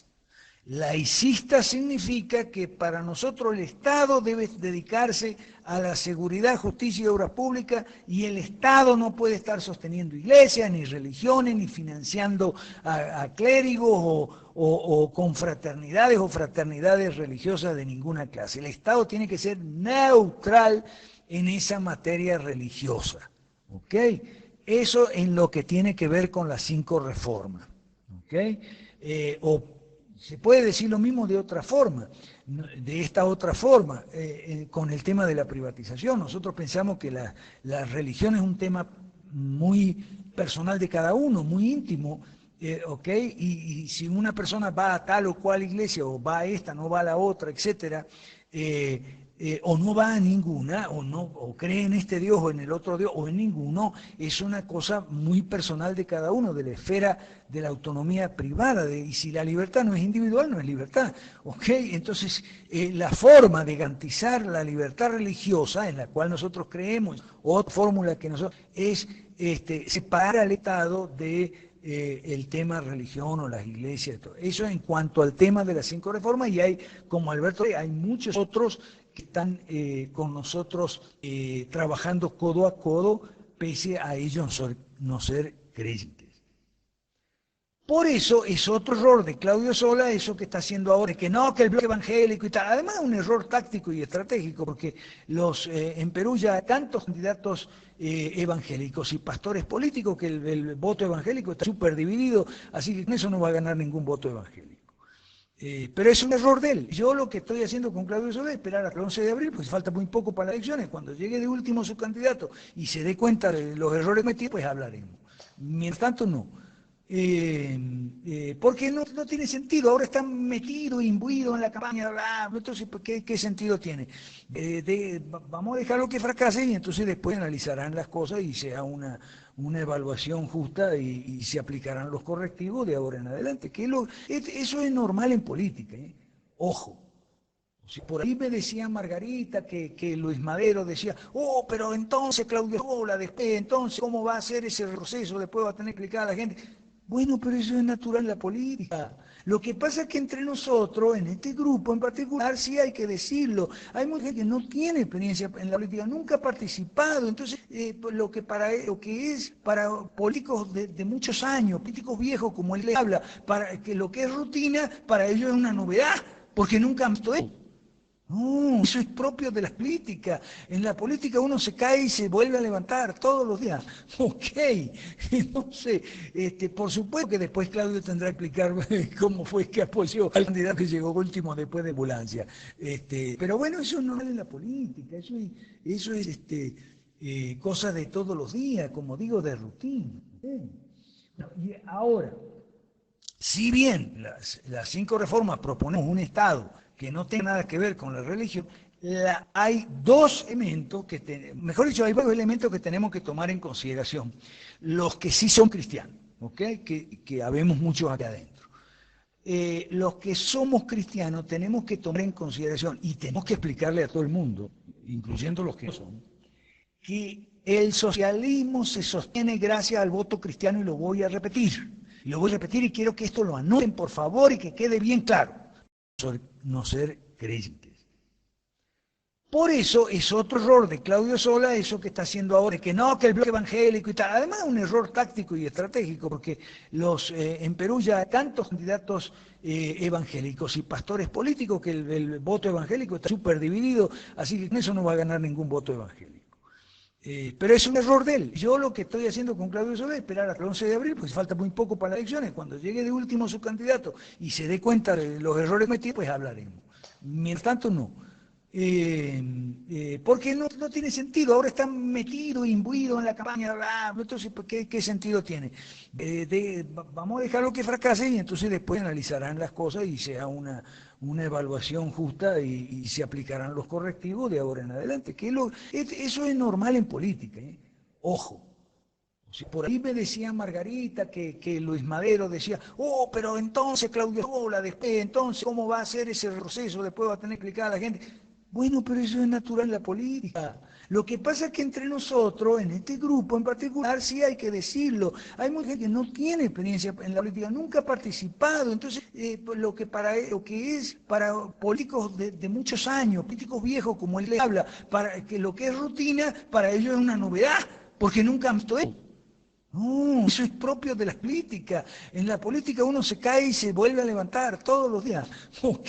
Laicista significa que para nosotros el Estado debe dedicarse a la seguridad, justicia y obras públicas, y el Estado no puede estar sosteniendo iglesias, ni religiones, ni financiando a clérigos o confraternidades o fraternidades religiosas de ninguna clase. El Estado tiene que ser neutral en esa materia religiosa. ¿Ok? Eso en lo que tiene que ver con las 5 reformas. ¿Ok? Se puede decir lo mismo de otra forma, de esta otra forma, con el tema de la privatización. Nosotros pensamos que la religión es un tema muy personal de cada uno, muy íntimo, ¿ok? Y si una persona va a tal o cual iglesia, o va a esta, no va a la otra, etcétera, o no va a ninguna, o no, o cree en este Dios o en el otro Dios, o en ninguno, es una cosa muy personal de cada uno, de la esfera de la autonomía privada, y si la libertad no es individual, no es libertad, ¿ok? Entonces, la forma de garantizar la libertad religiosa, en la cual nosotros creemos, otra fórmula que nosotros, es separar al Estado de el tema religión o las iglesias. Todo. Eso en cuanto al tema de las 5 reformas, y hay, como Alberto, hay muchos otros que están con nosotros trabajando codo a codo, pese a ellos no ser creyentes. Por eso es otro error de Claudio Sola, eso que está haciendo ahora, que no, que el bloque evangélico y tal. Además, un error táctico y estratégico, porque en Perú ya hay tantos candidatos evangélicos y pastores políticos que el voto evangélico está súper dividido, así que con eso no va a ganar ningún voto evangélico. Pero es un error de él. Yo lo que estoy haciendo con Claudio Sola es esperar hasta el 11 de abril, pues falta muy poco para las elecciones. Cuando llegue de último su candidato y se dé cuenta de los errores metidos, pues hablaremos. Mientras tanto, no. Porque no tiene sentido, ahora están metidos, imbuidos en la campaña, entonces ¿qué sentido tiene? Vamos a dejarlo que fracase y entonces después analizarán las cosas y sea una evaluación justa y se aplicarán los correctivos de ahora en adelante, eso es normal en política, ¿eh? Ojo. Si por ahí me decía Margarita que Luis Madero decía, pero entonces Claudio Sola, después, entonces, ¿cómo va a ser ese proceso? Después va a tener que explicar a la gente. Bueno, pero eso es natural en la política. Lo que pasa es que entre nosotros, en este grupo en particular, sí hay que decirlo. Hay mucha gente que no tiene experiencia en la política, nunca ha participado. Entonces, lo que es para políticos de muchos años, políticos viejos, como él le habla, para que lo que es rutina, para ellos es una novedad, porque nunca han visto eso. No, eso es propio de la política. En la política uno se cae y se vuelve a levantar todos los días. Ok, entonces, por supuesto que después Claudio tendrá que explicar cómo fue que apoyó al candidato que llegó último después de ambulancia. Pero bueno, eso no es en la política, eso es cosa de todos los días, como digo, de rutina. Y ahora, si bien las 5 reformas proponemos un Estado que no tenga nada que ver con la religión, hay 2 elementos mejor dicho, hay varios elementos que tenemos que tomar en consideración. Los que sí son cristianos, ¿ok? Que habemos muchos acá adentro. Los que somos cristianos tenemos que tomar en consideración, y tenemos que explicarle a todo el mundo, incluyendo los que no son, que el socialismo se sostiene gracias al voto cristiano, y lo voy a repetir. Y lo voy a repetir y quiero que esto lo anoten, por favor, y que quede bien claro. No ser creyentes. Por eso es otro error de Claudio Sola, eso que está haciendo ahora, que no, que el bloque evangélico y tal. Además, un error táctico y estratégico, porque en Perú ya hay tantos candidatos evangélicos y pastores políticos que el voto evangélico está súper dividido, así que con eso no va a ganar ningún voto evangélico. Pero es un error de él. Yo lo que estoy haciendo con Claudio Sola es esperar hasta el 11 de abril, pues falta muy poco para las elecciones. Cuando llegue de último su candidato y se dé cuenta de los errores metidos, pues hablaremos. Mientras tanto, no. Porque no tiene sentido, ahora están metidos, imbuidos en la campaña, entonces ¿qué sentido tiene? Vamos a dejarlo que fracase y entonces después analizarán las cosas y sea una evaluación justa y se aplicarán los correctivos de ahora en adelante, eso es normal en política, ¿eh? Ojo. Si por ahí me decía Margarita que Luis Madero decía, pero entonces Claudio Sola, después, entonces, ¿cómo va a ser ese proceso? Después va a tener que explicar a la gente. Bueno, pero eso es natural en la política. Lo que pasa es que entre nosotros, en este grupo en particular, sí hay que decirlo. Hay mucha gente que no tiene experiencia en la política, nunca ha participado. Entonces, lo que es para políticos de muchos años, políticos viejos, como él le habla, para que lo que es rutina, para ellos es una novedad, porque nunca han visto eso. No, eso es propio de la política. En la política uno se cae y se vuelve a levantar todos los días. Ok,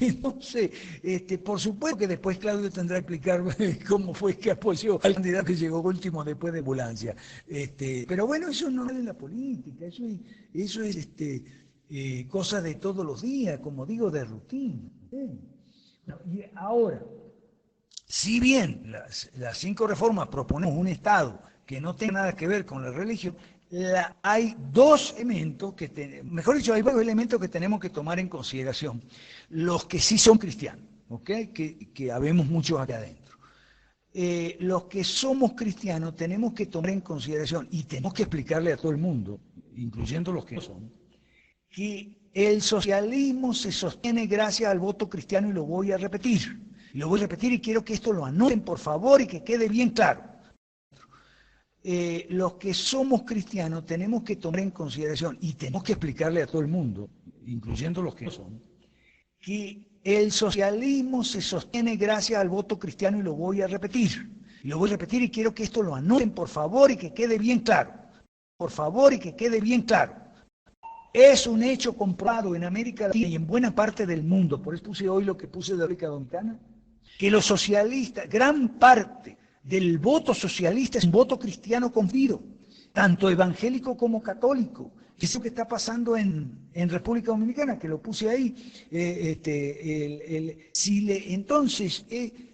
entonces, por supuesto que después Claudio tendrá que explicar cómo fue que apoyó al candidato que llegó último después de ambulancia. Pero bueno, eso no es en la política, eso es cosa de todos los días, como digo, de rutina. Y ahora, si bien las 5 reformas proponemos un Estado que no tenga nada que ver con la religión, hay dos elementos mejor dicho, hay varios elementos que tenemos que tomar en consideración. Los que sí son cristianos, ¿ok? Que habemos muchos acá adentro. Los que somos cristianos tenemos que tomar en consideración y tenemos que explicarle a todo el mundo, incluyendo los que no son, que el socialismo se sostiene gracias al voto cristiano y lo voy a repetir. Lo voy a repetir y quiero que esto lo anoten, por favor, y que quede bien claro. Los que somos cristianos tenemos que tomar en consideración y tenemos que explicarle a todo el mundo, incluyendo los que no son, que el socialismo se sostiene gracias al voto cristiano y lo voy a repetir. Lo voy a repetir y quiero que esto lo anoten, por favor, y que quede bien claro. Por favor, y que quede bien claro. Es un hecho comprobado en América Latina y en buena parte del mundo, por eso puse hoy lo que puse de América Dominicana, que los socialistas, gran parte del voto socialista es un voto cristiano confido, tanto evangélico como católico. Es lo que está pasando en República Dominicana, que lo puse ahí. Entonces,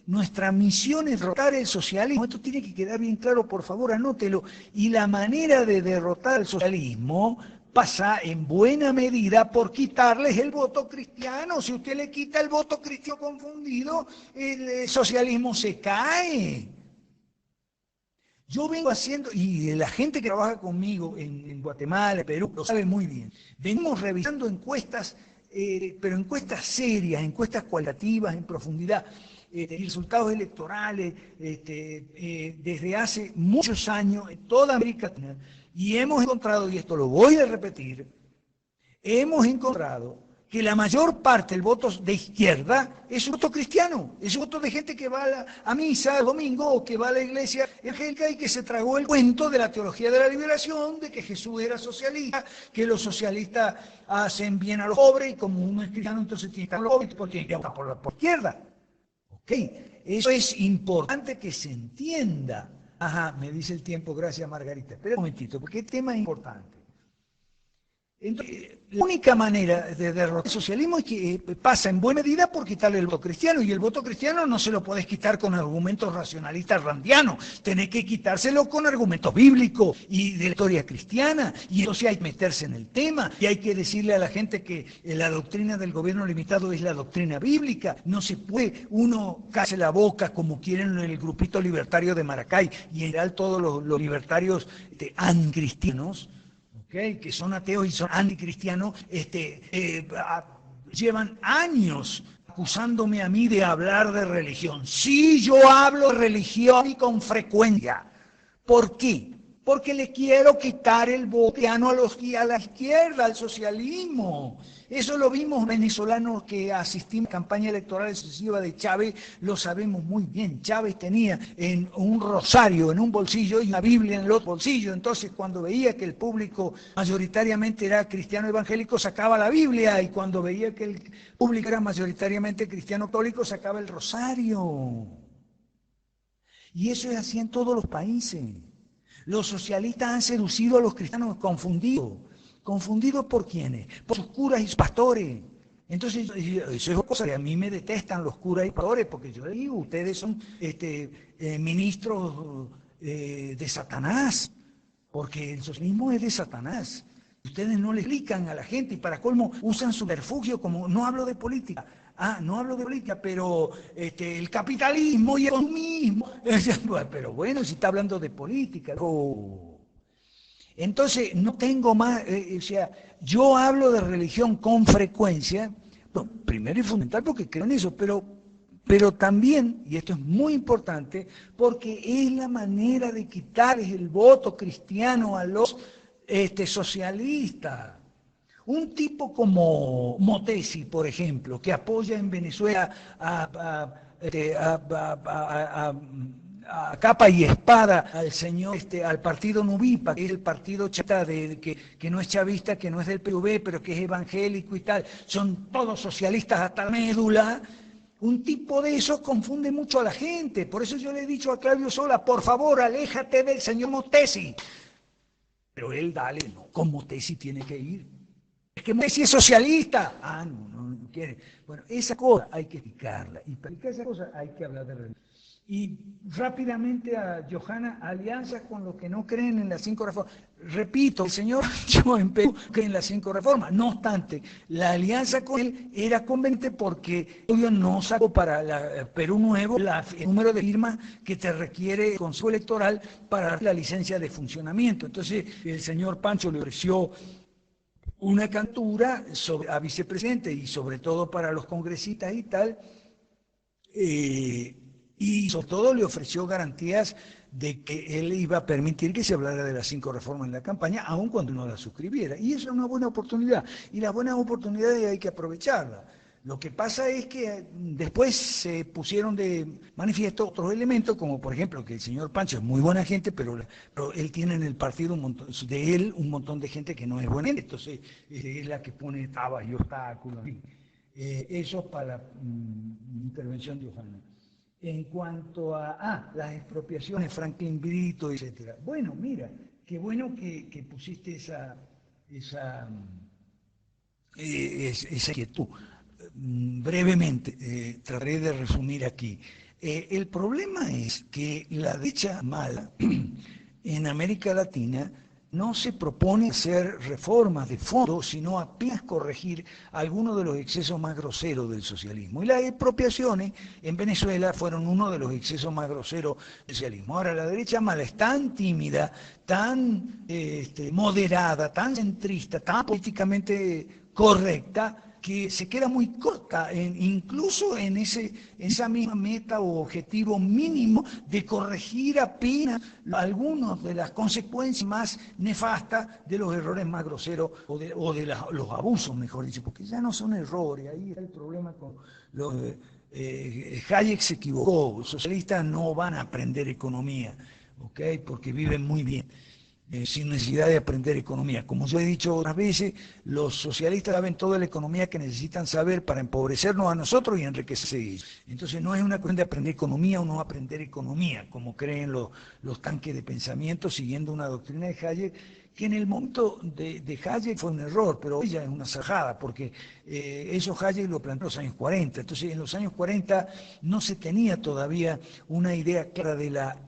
nuestra misión es derrotar el socialismo. Esto tiene que quedar bien claro, por favor, anótelo. Y la manera de derrotar el socialismo pasa en buena medida por quitarles el voto cristiano. Si usted le quita el voto cristiano confundido, el socialismo se cae. Yo vengo haciendo, y la gente que trabaja conmigo en Guatemala, en Perú, lo sabe muy bien. Venimos revisando encuestas, pero encuestas serias, encuestas cualitativas, en profundidad, resultados electorales, desde hace muchos años en toda América Latina, y hemos encontrado, y esto lo voy a repetir, hemos encontrado que la mayor parte del voto de izquierda es un voto cristiano, es un voto de gente que va a misa el domingo o que va a la iglesia evangélica y que se tragó el cuento de la teología de la liberación, de que Jesús era socialista, que los socialistas hacen bien a los pobres y como uno es cristiano entonces tiene que estar los pobres, porque tiene que votar por izquierda. ¿Ok? Eso es importante que se entienda. Ajá, me dice el tiempo, gracias Margarita. Espera un momentito, porque el tema es importante. Entonces, la única manera de derrotar el socialismo es que pasa en buena medida por quitarle el voto cristiano, y el voto cristiano no se lo podés quitar con argumentos racionalistas randianos, tenés que quitárselo con argumentos bíblicos y de la historia cristiana, y entonces hay que meterse en el tema, y hay que decirle a la gente que la doctrina del gobierno limitado es la doctrina bíblica, no se puede uno callarse la boca como quieren el grupito libertario de Maracay, y en general todos los libertarios anticristianos, que son ateos y son anticristianos, llevan años acusándome a mí de hablar de religión. Sí, yo hablo de religión y con frecuencia. ¿Por qué? Porque le quiero quitar el voto a la izquierda, al socialismo. Eso lo vimos venezolanos que asistimos a la campaña electoral sucesiva de Chávez, lo sabemos muy bien. Chávez tenía en un rosario en un bolsillo y una Biblia en el otro bolsillo. Entonces, cuando veía que el público mayoritariamente era cristiano evangélico, sacaba la Biblia, y cuando veía que el público era mayoritariamente cristiano católico, sacaba el rosario. Y eso es así en todos los países. Los socialistas han seducido a los cristianos confundidos. ¿Confundidos por quiénes? Por sus curas y sus pastores. Entonces, eso es una cosa que a mí me detestan los curas y pastores, porque yo digo, ustedes son ministros de Satanás, porque el socialismo es de Satanás. Ustedes no le explican a la gente y para colmo usan subterfugio como, no hablo de política. No hablo de política, pero el capitalismo y el comunismo. Pero bueno, si está hablando de política. Entonces, no tengo más, yo hablo de religión con frecuencia, primero y fundamental porque creo en eso, pero también, y esto es muy importante, porque es la manera de quitarles el voto cristiano a los socialistas. Un tipo como Motesi, por ejemplo, que apoya en Venezuela a capa y espada al señor, al partido Nubipa, que es el partido chavista que no es chavista, que no es del PV, pero que es evangélico y tal, son todos socialistas hasta la médula. Un tipo de esos confunde mucho a la gente. Por eso yo le he dicho a Claudio Sola, por favor, aléjate del señor Motesi. Pero él, dale, no, con Motesi tiene que ir. Es que Motesi es socialista. No quiere. Bueno, esa cosa hay que explicarla. Y para explicar esa cosa hay que hablar de religión. Y rápidamente a Johanna, alianzas con los que no creen en las 5 reformas. Repito, el señor yo en Perú cree en las 5 reformas. No obstante, la alianza con él era conveniente porque obvio no sacó para Perú Nuevo el número de firmas que te requiere el Consejo Electoral para la licencia de funcionamiento. Entonces el señor Pancho le ofreció una cantura a vicepresidente y sobre todo para los congresistas y tal, y sobre todo le ofreció garantías de que él iba a permitir que se hablara de las 5 reformas en la campaña, aun cuando no las suscribiera. Y eso es una buena oportunidad, y las buenas oportunidades hay que aprovecharlas. Lo que pasa es que después se pusieron de manifiesto otros elementos, como por ejemplo que el señor Pancho es muy buena gente, pero él tiene en el partido un montón de gente que no es buena gente, entonces es la que pone trabas y obstáculos. Eso es para la intervención de Johanna. En cuanto a las expropiaciones, Franklin Brito, etcétera. Bueno, mira, qué bueno que pusiste esa inquietud. Brevemente, trataré de resumir aquí. El problema es que la derecha mala en América Latina no se propone hacer reformas de fondo, sino apenas corregir algunos de los excesos más groseros del socialismo. Y las expropiaciones en Venezuela fueron uno de los excesos más groseros del socialismo. Ahora, la derecha mala es tan tímida, tan moderada, tan centrista, tan políticamente correcta, que se queda muy corta, incluso en esa misma meta o objetivo mínimo de corregir apenas algunas de las consecuencias más nefastas de los errores más groseros o de los abusos, mejor dicho, porque ya no son errores, ahí está el problema con los... Hayek se equivocó, los socialistas no van a aprender economía, ¿okay? Porque viven muy bien. Sin necesidad de aprender economía. Como yo he dicho otras veces, los socialistas saben toda la economía que necesitan saber para empobrecernos a nosotros y enriquecerse ellos. Entonces no es una cuestión de aprender economía o no aprender economía, como creen los tanques de pensamiento siguiendo una doctrina de Hayek, que en el momento de Hayek fue un error, pero ella es una sajada, porque eso Hayek lo planteó en los años 40. Entonces en los años 40 no se tenía todavía una idea clara de la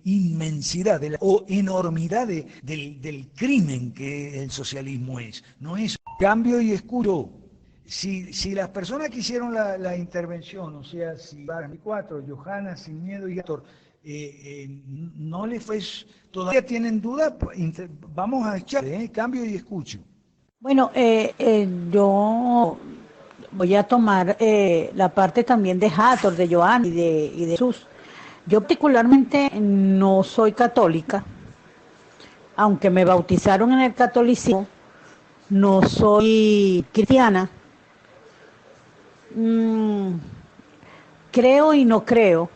inmensidad o enormidad del crimen que el socialismo es. No es cambio y escudo. Si las personas que hicieron la intervención, o sea, si 24, Johanna, Sin Miedo y Gator, no les fue, todavía tienen duda, vamos a echar cambio y escucho. Bueno, yo voy a tomar la parte también de Hathor, de Johanna y de Jesús. Yo particularmente no soy católica, aunque me bautizaron en el catolicismo, no soy cristiana. Creo y no creo,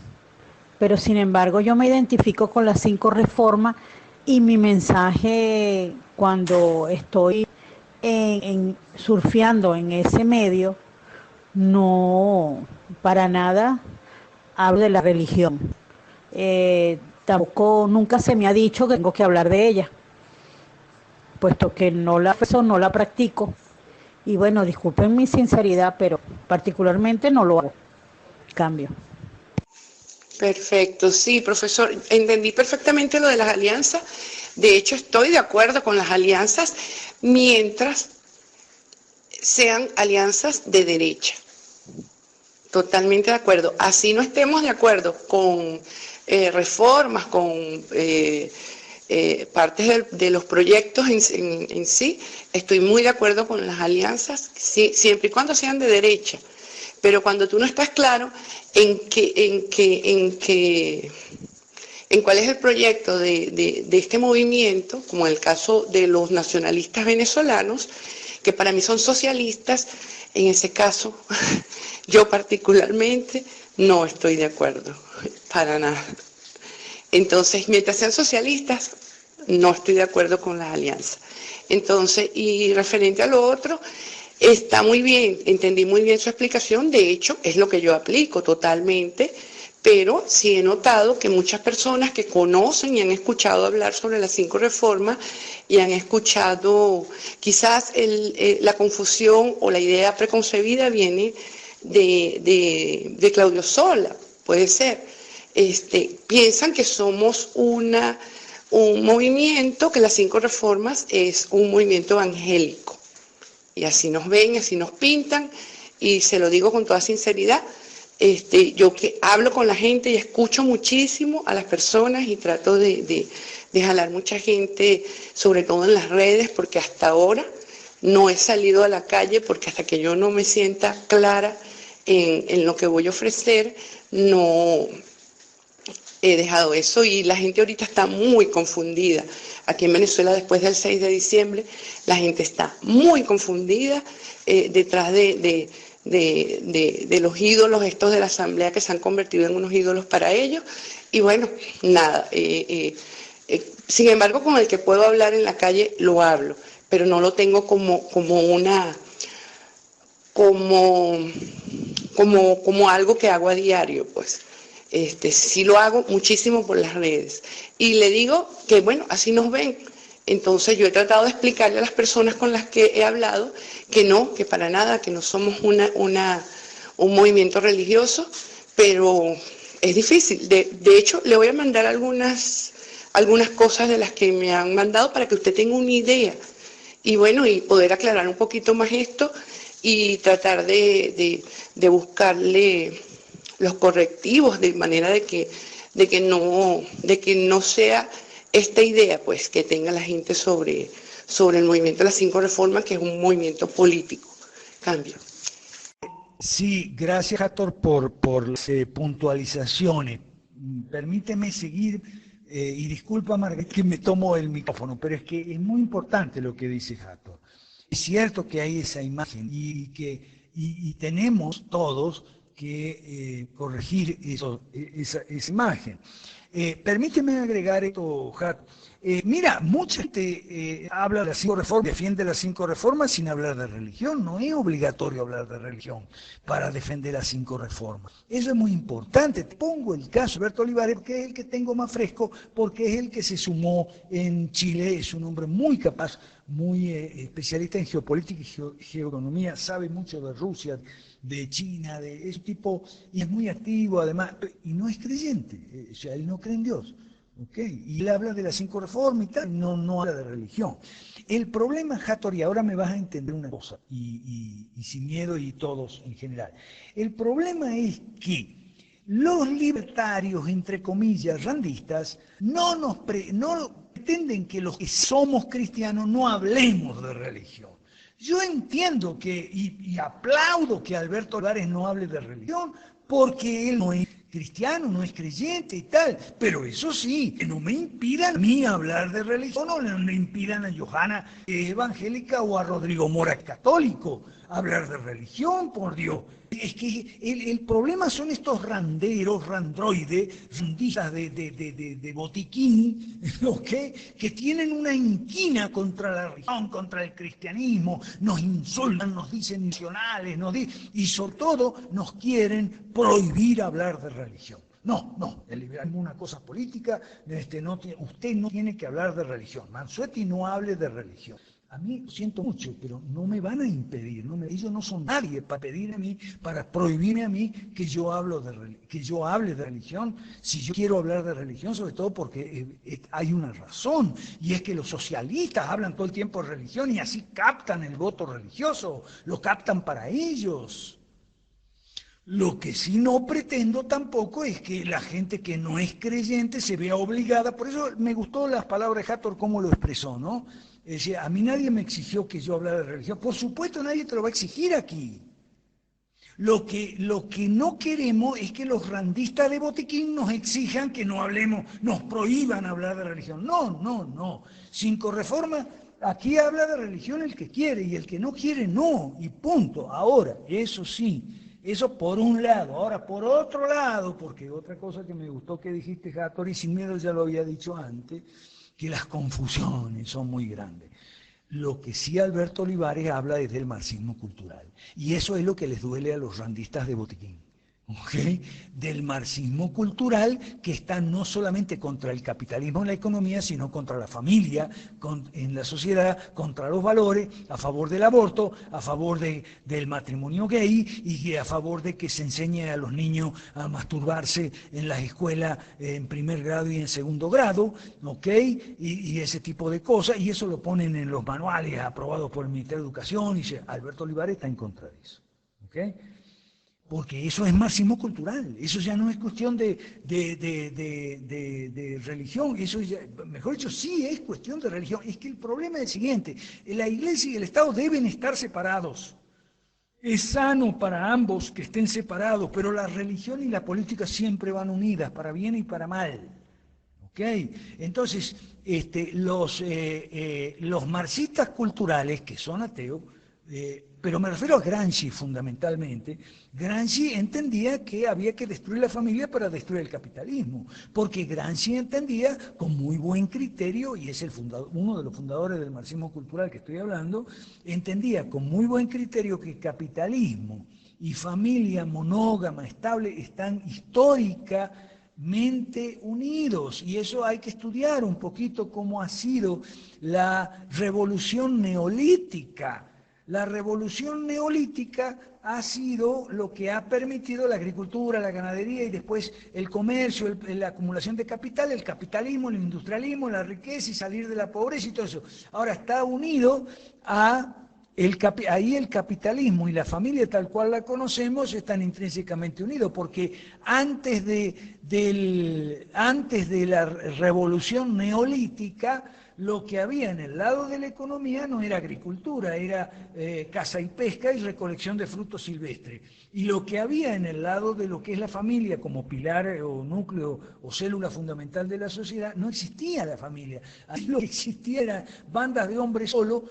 pero sin embargo yo me identifico con las 5 reformas y mi mensaje cuando estoy surfeando en ese medio, no para nada hablo de la religión. Tampoco nunca se me ha dicho que tengo que hablar de ella, puesto que no la practico. Y bueno, disculpen mi sinceridad, pero particularmente no lo hago. Cambio. Perfecto, sí, profesor, entendí perfectamente lo de las alianzas. De hecho, estoy de acuerdo con las alianzas mientras sean alianzas de derecha. Totalmente de acuerdo. Así no estemos de acuerdo con reformas, con partes de los proyectos en sí, estoy muy de acuerdo con las alianzas, siempre y cuando sean de derecha. Pero cuando tú no estás claro en cuál es el proyecto de este movimiento, como en el caso de los nacionalistas venezolanos, que para mí son socialistas, en ese caso, yo particularmente no estoy de acuerdo, para nada. Entonces, mientras sean socialistas, no estoy de acuerdo con las alianzas. Entonces, y referente a lo otro, está muy bien, entendí muy bien su explicación, de hecho, es lo que yo aplico totalmente, pero sí he notado que muchas personas que conocen y han escuchado hablar sobre las 5 reformas y han escuchado, quizás la confusión o la idea preconcebida viene de Claudio Sola, puede ser. piensan que somos un movimiento, que las 5 reformas es un movimiento evangélico. Y así nos ven, así nos pintan, y se lo digo con toda sinceridad. Yo que hablo con la gente y escucho muchísimo a las personas y trato de jalar mucha gente, sobre todo en las redes, porque hasta ahora no he salido a la calle, porque hasta que yo no me sienta clara en lo que voy a ofrecer, no he dejado eso, y la gente ahorita está muy confundida. Aquí en Venezuela, después del 6 de diciembre, la gente está muy confundida detrás de los ídolos estos de la Asamblea, que se han convertido en unos ídolos para ellos. Y bueno, nada. Sin embargo, con el que puedo hablar en la calle, lo hablo, pero no lo tengo como algo que hago a diario, pues. Sí lo hago muchísimo por las redes. Y le digo que, bueno, así nos ven. Entonces yo he tratado de explicarle a las personas con las que he hablado que no, que para nada, que no somos un movimiento religioso, pero es difícil. De hecho, le voy a mandar algunas cosas de las que me han mandado para que usted tenga una idea. Y bueno, y poder aclarar un poquito más esto y tratar de buscarle los correctivos, de manera de que no sea esta idea, pues, que tenga la gente sobre el movimiento de las 5 reformas, que es un movimiento político. Cambio. Sí, gracias, Hathor, por las puntualizaciones. Permíteme seguir, y disculpa, Margarita, que me tomo el micrófono, pero es que es muy importante lo que dice Hathor. Es cierto que hay esa imagen y tenemos todos que corregir esa imagen. Permíteme agregar esto, Hathor. Mira, mucha gente habla de las 5 reformas, defiende las 5 reformas sin hablar de religión. No es obligatorio hablar de religión para defender las 5 reformas. Eso es muy importante. Te pongo el caso de Alberto Olivares, que es el que tengo más fresco, porque es el que se sumó en Chile. Es un hombre muy capaz, muy especialista en geopolítica y geoeconomía, sabe mucho de Rusia, de China, de ese tipo, y es muy activo además, y no es creyente, o sea, él no cree en Dios. Okay. Y él habla de las 5 reformas y tal, no habla de religión. El problema, Hathor, y ahora me vas a entender una cosa, y sin miedo, y todos en general. El problema es que los libertarios, entre comillas, randistas, no pretenden que los que somos cristianos no hablemos de religión. Yo entiendo y aplaudo que Alberto Olivares no hable de religión, porque él no es cristiano, no es creyente y tal, pero eso sí, que no me impidan a mí hablar de religión, o no le impidan a Johanna, que es evangélica, o a Rodrigo Mora, católico, hablar de religión, por Dios. Es que el problema son estos randeros, randroides, randistas de botiquín, ¿okay? Que tienen una inquina contra la religión, contra el cristianismo, nos insultan, nos dicen nacionales, y sobre todo nos quieren prohibir hablar de religión. No, el liberalismo es una cosa política, usted no tiene que hablar de religión. Mansuetti no hable de religión. A mí, lo siento mucho, pero no me van a impedir, ellos no son nadie para pedirme a mí, para prohibirme a mí que yo hable de religión, si yo quiero hablar de religión, sobre todo porque hay una razón, y es que los socialistas hablan todo el tiempo de religión y así captan el voto religioso, lo captan para ellos. Lo que sí no pretendo tampoco es que la gente que no es creyente se vea obligada, por eso me gustó las palabras de Hathor, cómo lo expresó, ¿no? Es decir, a mí nadie me exigió que yo hablara de religión. Por supuesto, nadie te lo va a exigir aquí. Lo que no queremos es que los randistas de botiquín nos exijan que no hablemos, nos prohíban hablar de religión. No. 5 reformas, aquí habla de religión el que quiere y el que no quiere no, y punto. Ahora, eso sí, eso por un lado. Ahora, por otro lado, porque otra cosa que me gustó que dijiste, Hathor, y sin miedo ya lo había dicho antes, que las confusiones son muy grandes. Lo que sí Alberto Olivares habla es del marxismo cultural. Y eso es lo que les duele a los randistas de botiquín. ¿ok? Del marxismo cultural, que está no solamente contra el capitalismo en la economía, sino contra la familia, en la sociedad, contra los valores, a favor del aborto, a favor del matrimonio gay y a favor de que se enseñe a los niños a masturbarse en las escuelas en primer grado y en segundo grado, ¿ok? Y ese tipo de cosas, y eso lo ponen en los manuales aprobados por el Ministerio de Educación, y Alberto Olivares está en contra de eso, ¿ok? Porque eso es marxismo cultural, eso ya no es cuestión de religión, eso ya, mejor dicho, sí es cuestión de religión. Es que el problema es el siguiente, la Iglesia y el Estado deben estar separados. Es sano para ambos que estén separados, pero la religión y la política siempre van unidas, para bien y para mal. ¿Ok? Entonces, los marxistas culturales, que son ateos, pero me refiero a Gramsci fundamentalmente, Gramsci entendía que había que destruir la familia para destruir el capitalismo, porque Gramsci entendía con muy buen criterio, y es uno de los fundadores del marxismo cultural que estoy hablando, entendía con muy buen criterio que capitalismo y familia monógama estable están históricamente unidos, y eso hay que estudiar un poquito cómo ha sido la revolución neolítica. La revolución neolítica ha sido lo que ha permitido la agricultura, la ganadería y después el comercio, la acumulación de capital, el capitalismo, el industrialismo, la riqueza y salir de la pobreza y todo eso. Ahora está unido ahí el capitalismo y la familia tal cual la conocemos están intrínsecamente unidos, porque antes de la revolución neolítica, lo que había en el lado de la economía no era agricultura, era caza y pesca y recolección de frutos silvestres. Y lo que había en el lado de lo que es la familia como pilar o núcleo o célula fundamental de la sociedad, no existía la familia. Ahí lo que existía eran bandas de hombres solos,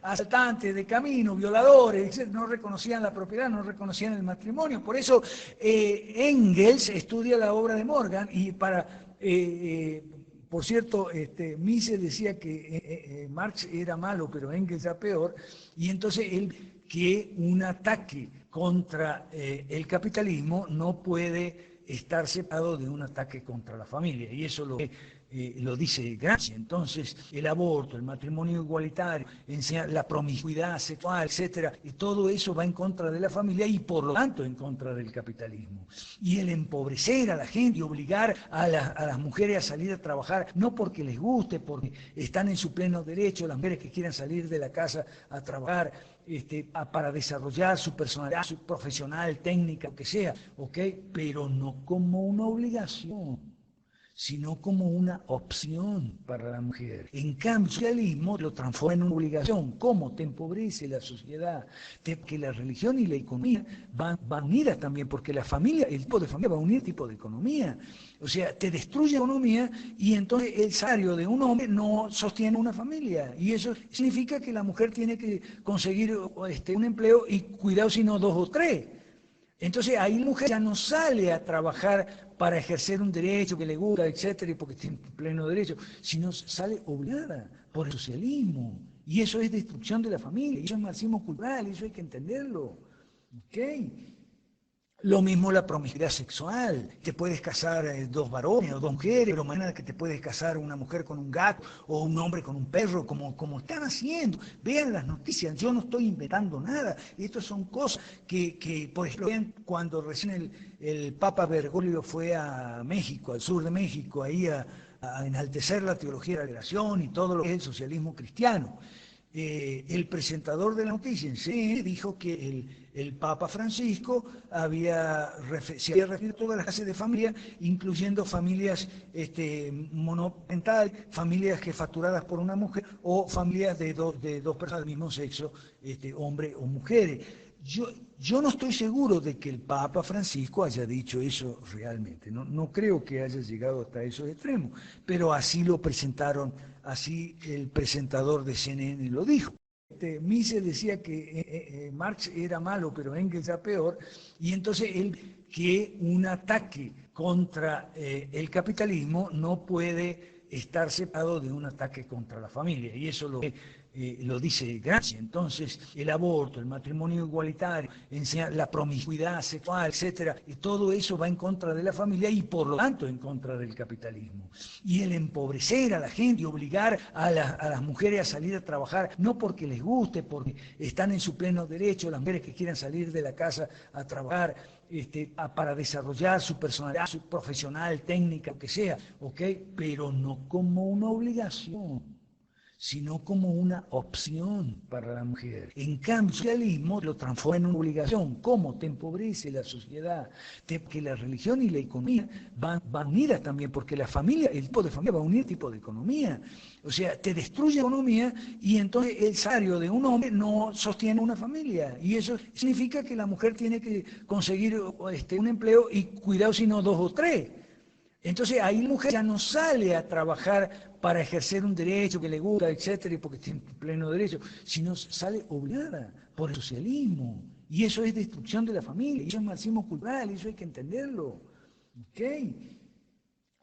asaltantes de camino, violadores, no reconocían la propiedad, no reconocían el matrimonio. Por eso Engels estudia la obra de Morgan y por cierto, Mises decía que Marx era malo, pero Engels era peor, y entonces que un ataque contra el capitalismo no puede estar separado de un ataque contra la familia, y eso lo dice Gramsci. Entonces, el aborto, el matrimonio igualitario, la promiscuidad sexual, etcétera, y todo eso va en contra de la familia y por lo tanto en contra del capitalismo. Y el empobrecer a la gente y obligar a las mujeres a salir a trabajar, no porque les guste, porque están en su pleno derecho, las mujeres que quieran salir de la casa a trabajar, para desarrollar su personalidad, su profesional, técnica, lo que sea, ¿ok? Pero no como una obligación, sino como una opción para la mujer. En cambio, el socialismo lo transforma en una obligación. ¿Cómo? Te empobrece la sociedad, que la religión y la economía van unidas también, porque la familia, el tipo de familia va a unir el tipo de economía. O sea, te destruye la economía y entonces el salario de un hombre no sostiene una familia. Y eso significa que la mujer tiene que conseguir un empleo y cuidado si no 2 o 3. Entonces ahí la mujer ya no sale a trabajar para ejercer un derecho que le gusta, etcétera, y porque tiene pleno derecho, sino sale obligada por el socialismo. Y eso es destrucción de la familia, y eso es marxismo cultural, eso hay que entenderlo. ¿Ok? Lo mismo la promiscuidad sexual. Te puedes casar 2 varones o 2 mujeres, pero mañana que te puedes casar una mujer con un gato o un hombre con un perro, como están haciendo. Vean las noticias, yo no estoy inventando nada. Estas son cosas que por ejemplo, vean cuando recién el Papa Bergoglio fue a México, al sur de México, ahí a enaltecer la teología de la liberación y todo lo que es el socialismo cristiano. El presentador de la noticia en CNN dijo que el Papa Francisco se había referido a todas las clases de familias, incluyendo familias monoparentales, familias facturadas por una mujer o familias de dos personas del mismo sexo, hombre o mujeres. Yo no estoy seguro de que el Papa Francisco haya dicho eso realmente, no creo que haya llegado hasta esos extremos, pero así lo presentaron, así el presentador de CNN lo dijo. Mises decía que Marx era malo, pero Engels era peor, y entonces que un ataque contra el capitalismo no puede estar separado de un ataque contra la familia, y eso lo dice Gramsci. Entonces, el aborto, el matrimonio igualitario, enseñar la promiscuidad sexual, etcétera, y todo eso va en contra de la familia y por lo tanto en contra del capitalismo. Y el empobrecer a la gente y obligar a las mujeres a salir a trabajar, no porque les guste, porque están en su pleno derecho, las mujeres que quieran salir de la casa a trabajar, para desarrollar su personalidad, su profesional, técnica, lo que sea, ¿ok? Pero no como una obligación, sino como una opción para la mujer. En cambio, el socialismo lo transforma en una obligación. ¿Cómo? Te empobrece la sociedad, que la religión y la economía van unidas también, porque la familia, el tipo de familia va a unir el tipo de economía. O sea, te destruye la economía y entonces el salario de un hombre no sostiene una familia. Y eso significa que la mujer tiene que conseguir un empleo y cuidado si no 2 o 3. Entonces ahí la mujer ya no sale a trabajar para ejercer un derecho que le gusta, etcétera, y porque tiene pleno derecho, sino sale obligada por el socialismo. Y eso es destrucción de la familia, y eso es marxismo cultural, y eso hay que entenderlo. ¿Ok?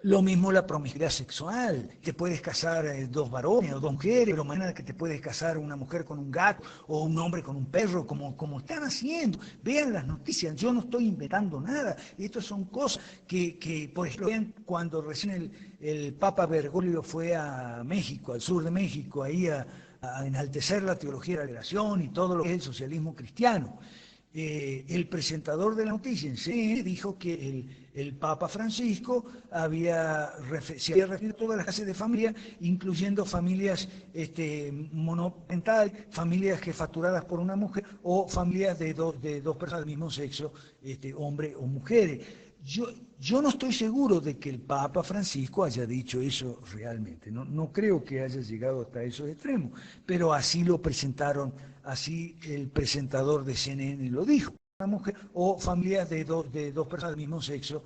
Lo mismo la promiscuidad sexual. Te puedes casar 2 varones o 2 mujeres, pero mañana que te puedes casar una mujer con un gato o un hombre con un perro, como están haciendo. Vean las noticias, yo no estoy inventando nada. Estas son cosas que por ejemplo, vean cuando recién el Papa Bergoglio fue a México, al sur de México, ahí a enaltecer la teología de la liberación y todo lo que es el socialismo cristiano. El presentador de la noticia en CNN dijo que el Papa Francisco se había referido a todas las clases de familias, incluyendo familias monoparentales, familias facturadas por una mujer o familias de dos personas del mismo sexo, hombres o mujeres. Yo no estoy seguro de que el Papa Francisco haya dicho eso realmente, no creo que haya llegado hasta esos extremos, pero así lo presentaron, así el presentador de CNN lo dijo. Una mujer o familias de dos personas del mismo sexo,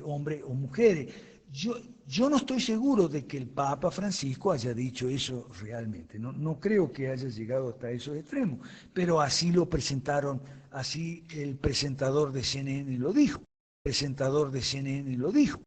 hombres o mujeres. Yo no estoy seguro de que el Papa Francisco haya dicho eso realmente, no creo que haya llegado hasta esos extremos, pero así lo presentaron, así el presentador de CNN lo dijo. El presentador de CNN lo dijo.